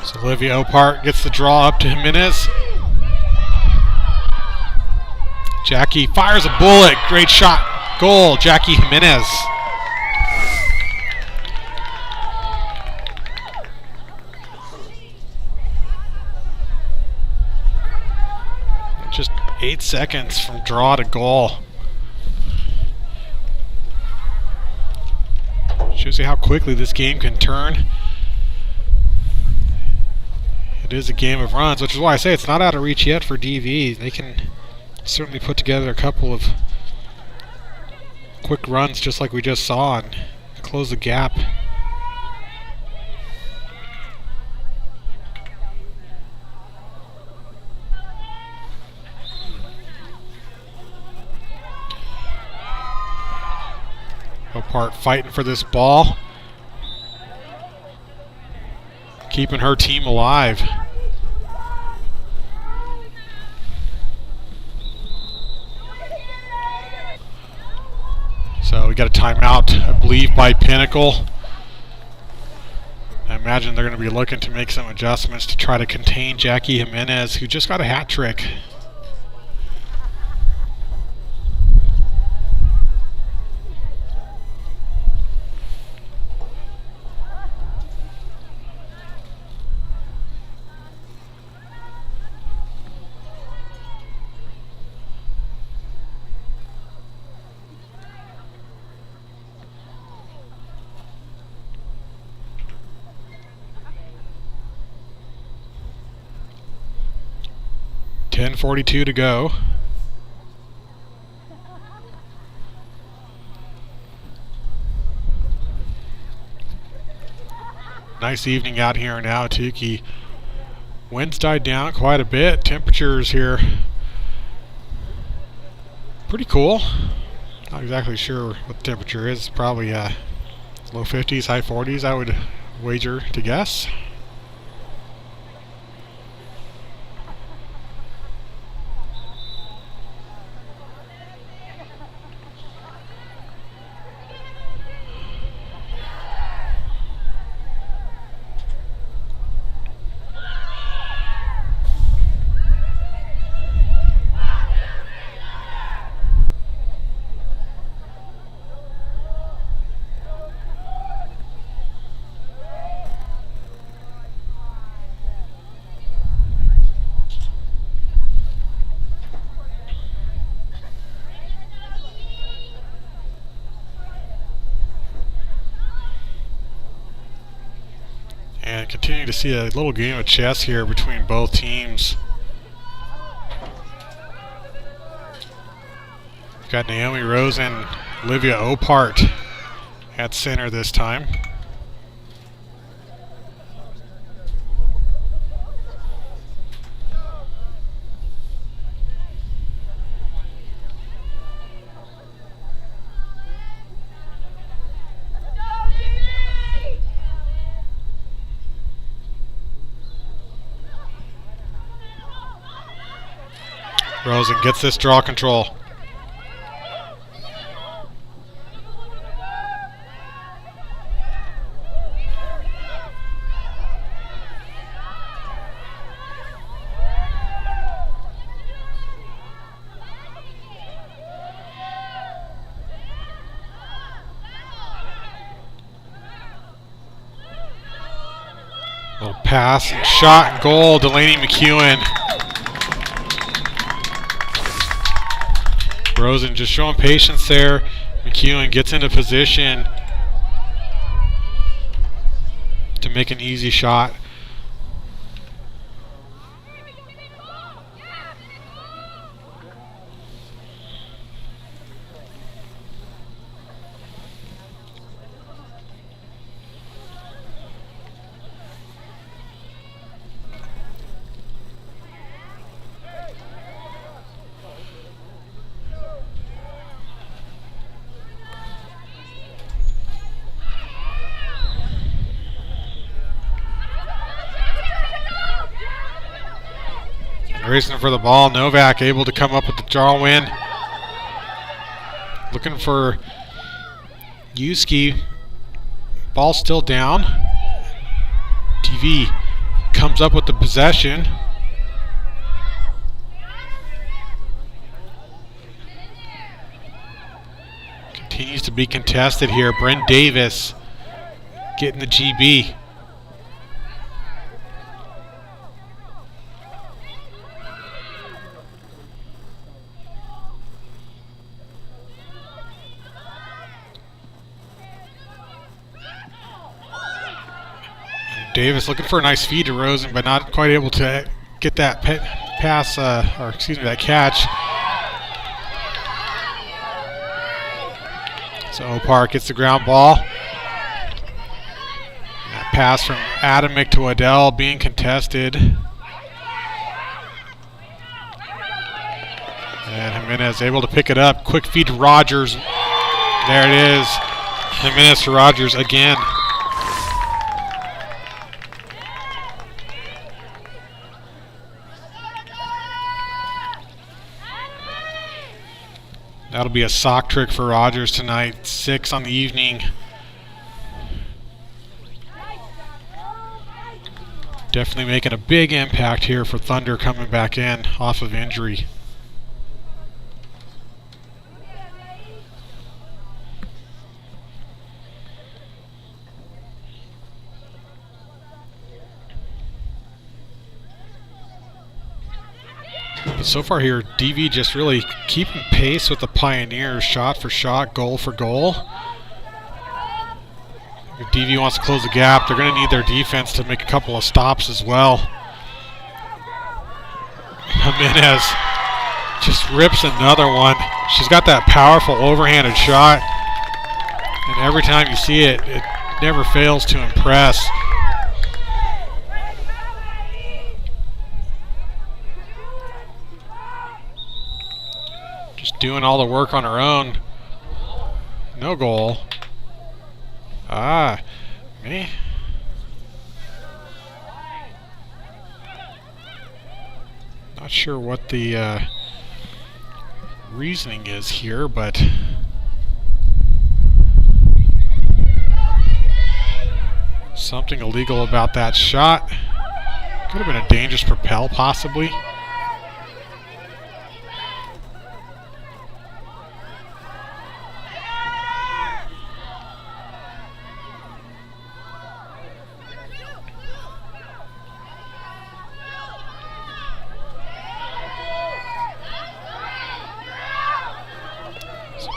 So Olivia Opart gets the draw up to Jimenez. Jackie fires a bullet. Great shot. Goal, Jackie Jimenez. Just 8 seconds from draw to goal. Shows you how quickly this game can turn. It is a game of runs, which is why I say it's not out of reach yet for DV. They can certainly put together a couple of quick runs just like we just saw and close the gap. Opart fighting for this ball. Keeping her team alive. So we got a timeout, I believe, by Pinnacle. I imagine they're going to be looking to make some adjustments to try to contain Jackie Jimenez, who just got a hat trick. .42 to go. Nice evening out here in Ahwatukee. Winds died down quite a bit. Temperatures here pretty cool. Not exactly sure what the temperature is. Probably low 50s, high 40s, I would wager to guess. and continue to see a little game of chess here between both teams. We've got Naomi Rose and Olivia Opart at center this time. Rosen gets this draw control. Little pass and shot and goal, Delaney McEwen. Rosen just showing patience there. McEwen gets into position to make an easy shot. Racing for the ball. Novak able to come up with the draw win. Looking for Yuski. Ball still down. TV comes up with the possession. Continues to be contested here. Bryn Davis getting the GB. Davis looking for a nice feed to Rosen, but not quite able to get that pass, that catch. So Opart gets the ground ball. That pass from Adamick to Adele being contested. And Jimenez able to pick it up. Quick feed to Rogers. There it is. Jimenez to Rogers again. That'll be a sock trick for Rogers tonight. 6 on the evening. Definitely making a big impact here for Thunder coming back in off of injury. So far here, DV just really keeping pace with the Pioneers, shot for shot, goal for goal. If DV wants to close the gap, they're going to need their defense to make a couple of stops as well. Jimenez just rips another one. She's got that powerful overhanded shot, and every time you see it, it never fails to impress. Doing all the work on her own. No goal. Me. Not sure what the reasoning is here, but something illegal about that shot. Could have been a dangerous propel, possibly.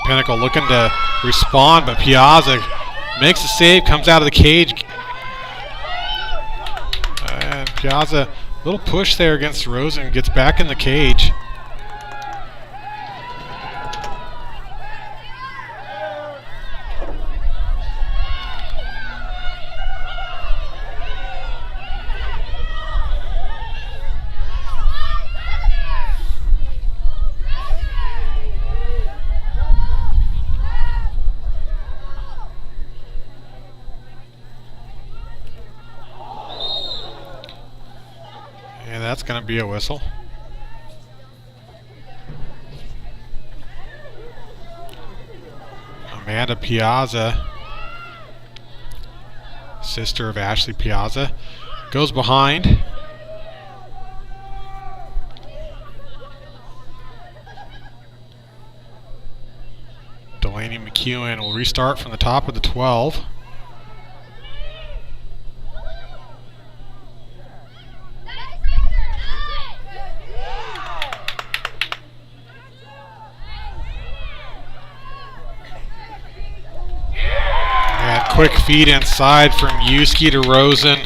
Pinnacle looking to respond, but Piazza makes the save, comes out of the cage, Piazza, little push there against Rosen, gets back in the cage. And that's going to be a whistle. Amanda Piazza, sister of Ashley Piazza, goes behind. Delaney McEwen will restart from the top of the 12. Quick feed inside from Yuski to Rosen.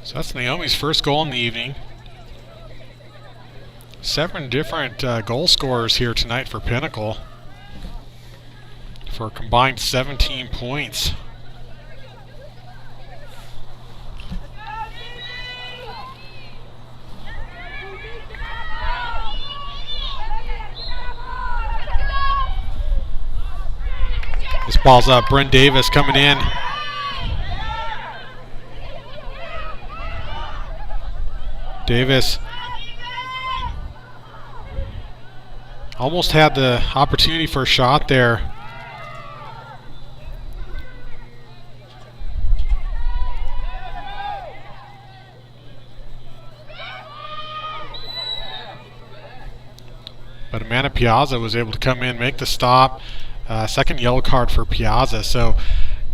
So that's Naomi's first goal in the evening. 7 different goal scorers here tonight for Pinnacle for a combined 17 points. This ball's up. Bryn Davis coming in. Davis almost had the opportunity for a shot there. But Amanda Piazza was able to come in, make the stop. Second yellow card for Piazza. So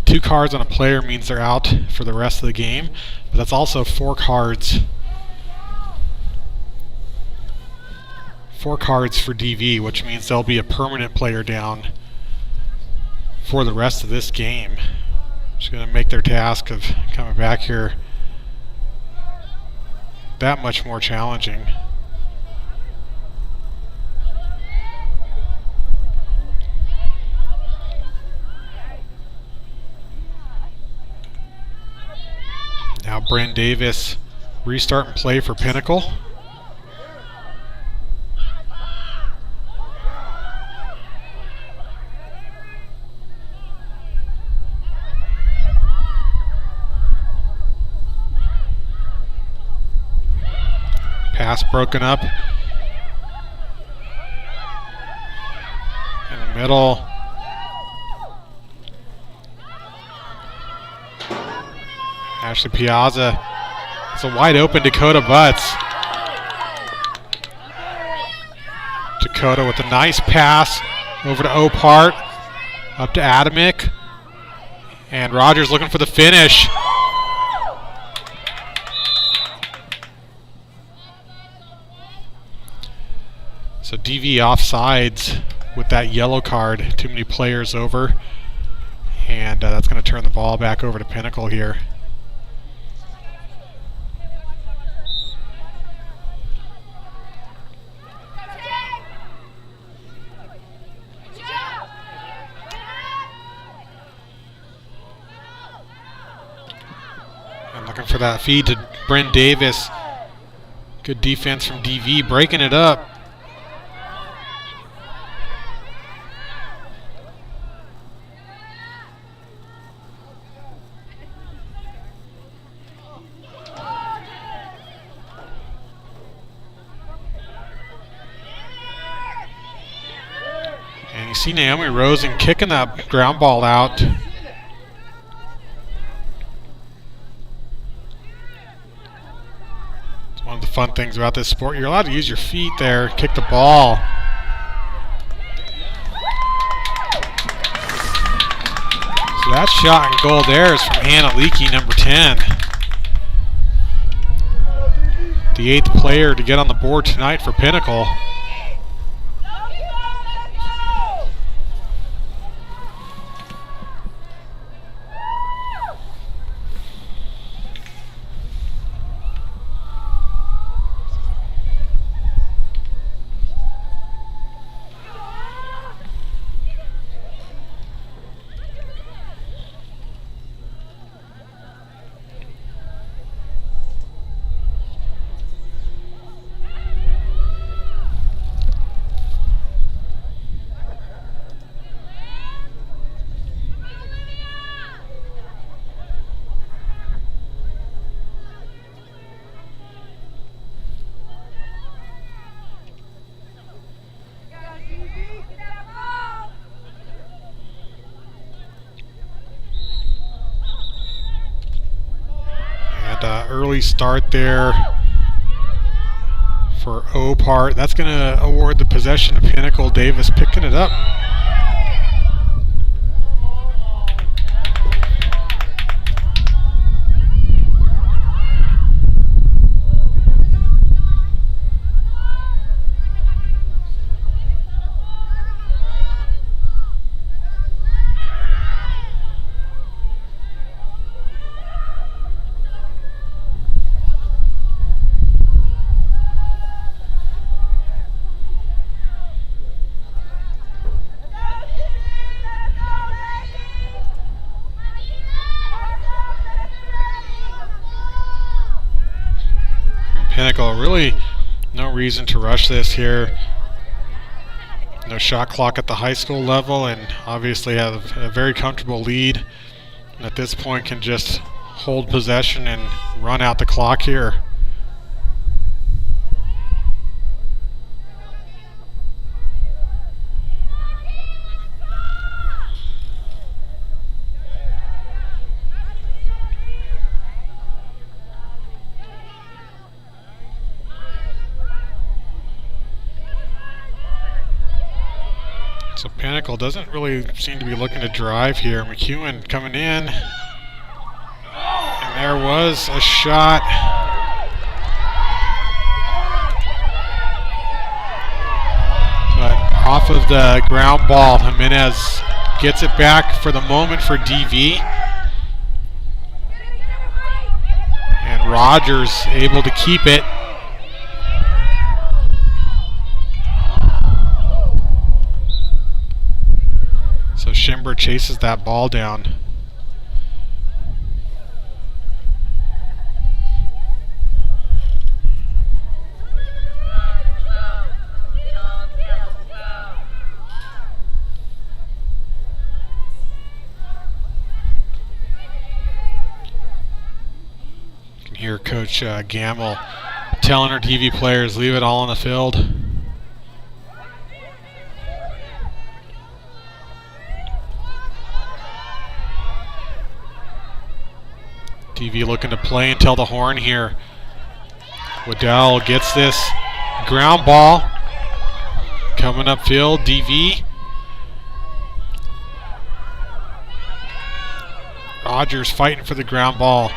2 cards on a player means they're out for the rest of the game. But that's also 4 cards. 4 cards for DV, which means there'll be a permanent player down for the rest of this game. Just going to make their task of coming back here that much more challenging. Now Bryn Davis restart and play for Pinnacle. Pass broken up in the middle. Ashley Piazza. It's a wide open Dakota Butts. Dakota with a nice pass over to Opart, up to Adamick, and Rogers looking for the finish. So DV offsides with that yellow card. Too many players over. And that's going to turn the ball back over to Pinnacle here. And looking for that feed to Bryn Davis. Good defense from DV, breaking it up. And you see Naomi Rosen kicking that ground ball out. It's one of the fun things about this sport. You're allowed to use your feet there, kick the ball. So that shot and goal there is from Hannah Leakey, number 10. The 8th player to get on the board tonight for Pinnacle. Early start there for Opart. That's going to award the possession to Pinnacle. Davis picking it up. Pinnacle, really no reason to rush this here. No shot clock at the high school level, and obviously have a very comfortable lead. And at this point can just hold possession and run out the clock here. So Pinnacle doesn't really seem to be looking to drive here. McEwen coming in. And there was a shot. But off of the ground ball, Jimenez gets it back for the moment for DV. And Rogers able to keep it. So Schimber chases that ball down. You can hear Coach Gamble telling her TV players, leave it all on the field. TV looking to play until the horn here. Waddell gets this ground ball. Coming upfield, DV. Rogers fighting for the ground ball.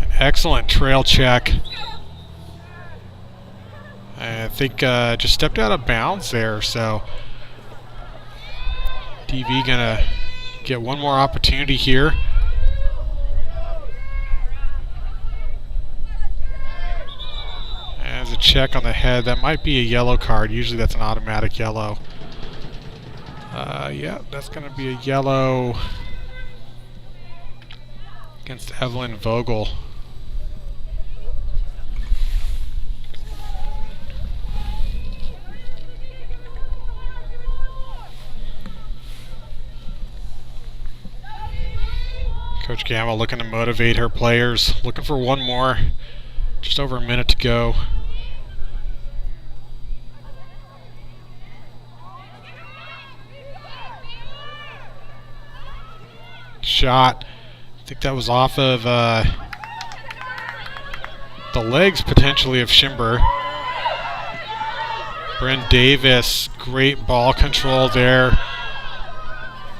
An excellent trail check. I think just stepped out of bounds there, so DV gonna get one more opportunity here. As a check on the head, that might be a yellow card. Usually that's an automatic yellow. Yeah, that's gonna be a yellow against Evelyn Vogel. Coach Gamble looking to motivate her players, looking for one more. Just over a minute to go. shot. I think that was off of the legs, potentially, of Schimber. Bryn Davis, great ball control there.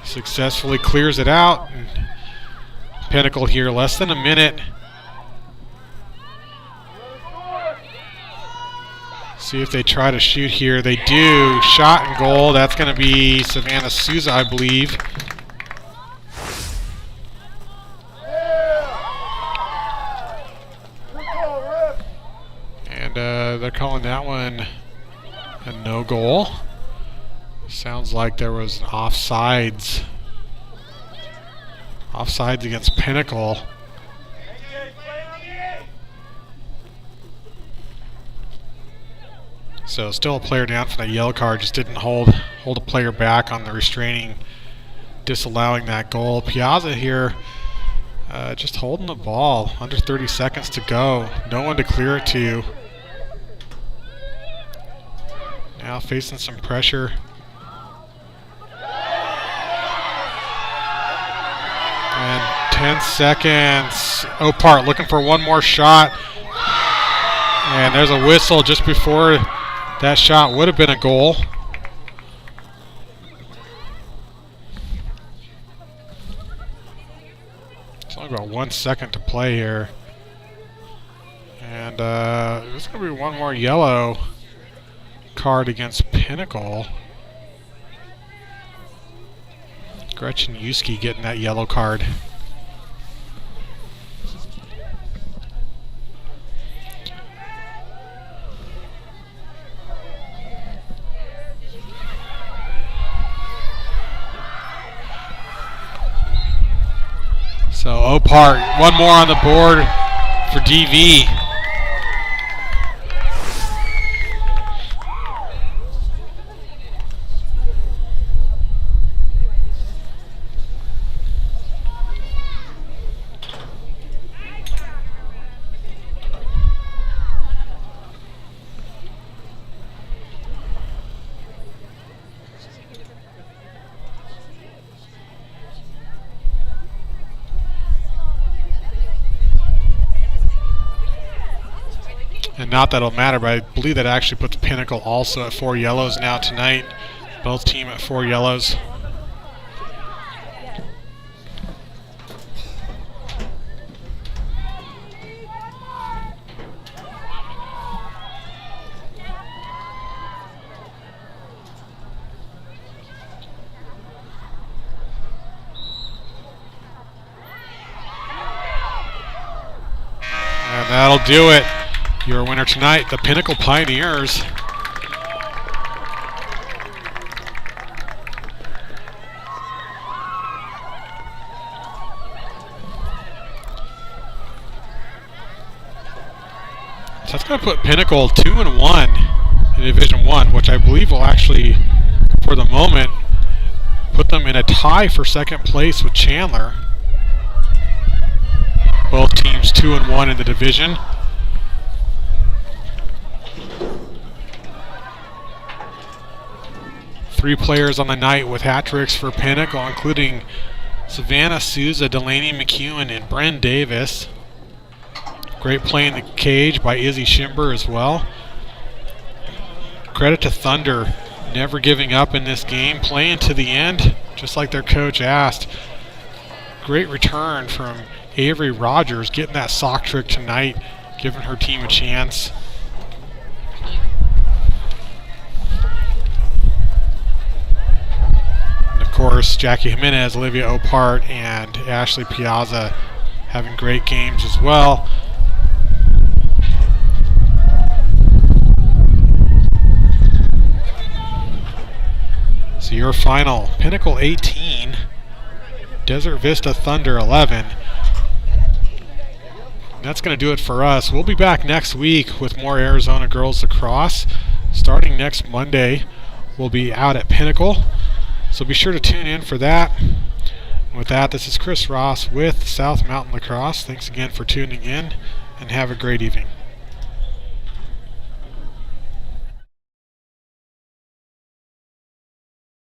Successfully clears it out. And Pinnacle here, less than a minute. See if they try to shoot here. They do. Shot and goal. That's going to be Savannah Souza, I believe. And they're calling that one a no goal. Sounds like there was an offsides. Offsides against Pinnacle. So still a player down for that yellow card. Just didn't hold a player back on the restraining, disallowing that goal. Piazza here just holding the ball. Under 30 seconds to go. No one to clear it to. Now facing some pressure. And 10 seconds. Opart looking for one more shot. And there's a whistle just before that shot would have been a goal. It's only about 1 second to play here. And there's going to be one more yellow card against Pinnacle. Gretchen Yuski getting that yellow card. So Opart, one more on the board for DV. And not that it'll matter, but I believe that actually puts Pinnacle also at 4 yellows now tonight. Both team at 4 yellows. And that'll do it. Your winner tonight, the Pinnacle Pioneers. So that's going to put Pinnacle 2-1 in Division 1, which I believe will actually, for the moment, put them in a tie for second place with Chandler. Both teams 2-1 in the division. Three players on the night with hat tricks for Pinnacle, including Savannah Souza, Delaney McEwen, and Bryn Davis. Great play in the cage by Izzy Schimber as well. Credit to Thunder, never giving up in this game, playing to the end, just like their coach asked. Great return from Avery Rogers, getting that sock trick tonight, giving her team a chance. Of course, Jackie Jimenez, Olivia Opart, and Ashley Piazza having great games as well. So your final, Pinnacle 18, Desert Vista Thunder 11. That's going to do it for us. We'll be back next week with more Arizona Girls Lacrosse. Starting next Monday, we'll be out at Pinnacle. So be sure to tune in for that. With that, this is Chris Ross with South Mountain Lacrosse. Thanks again for tuning in, and have a great evening.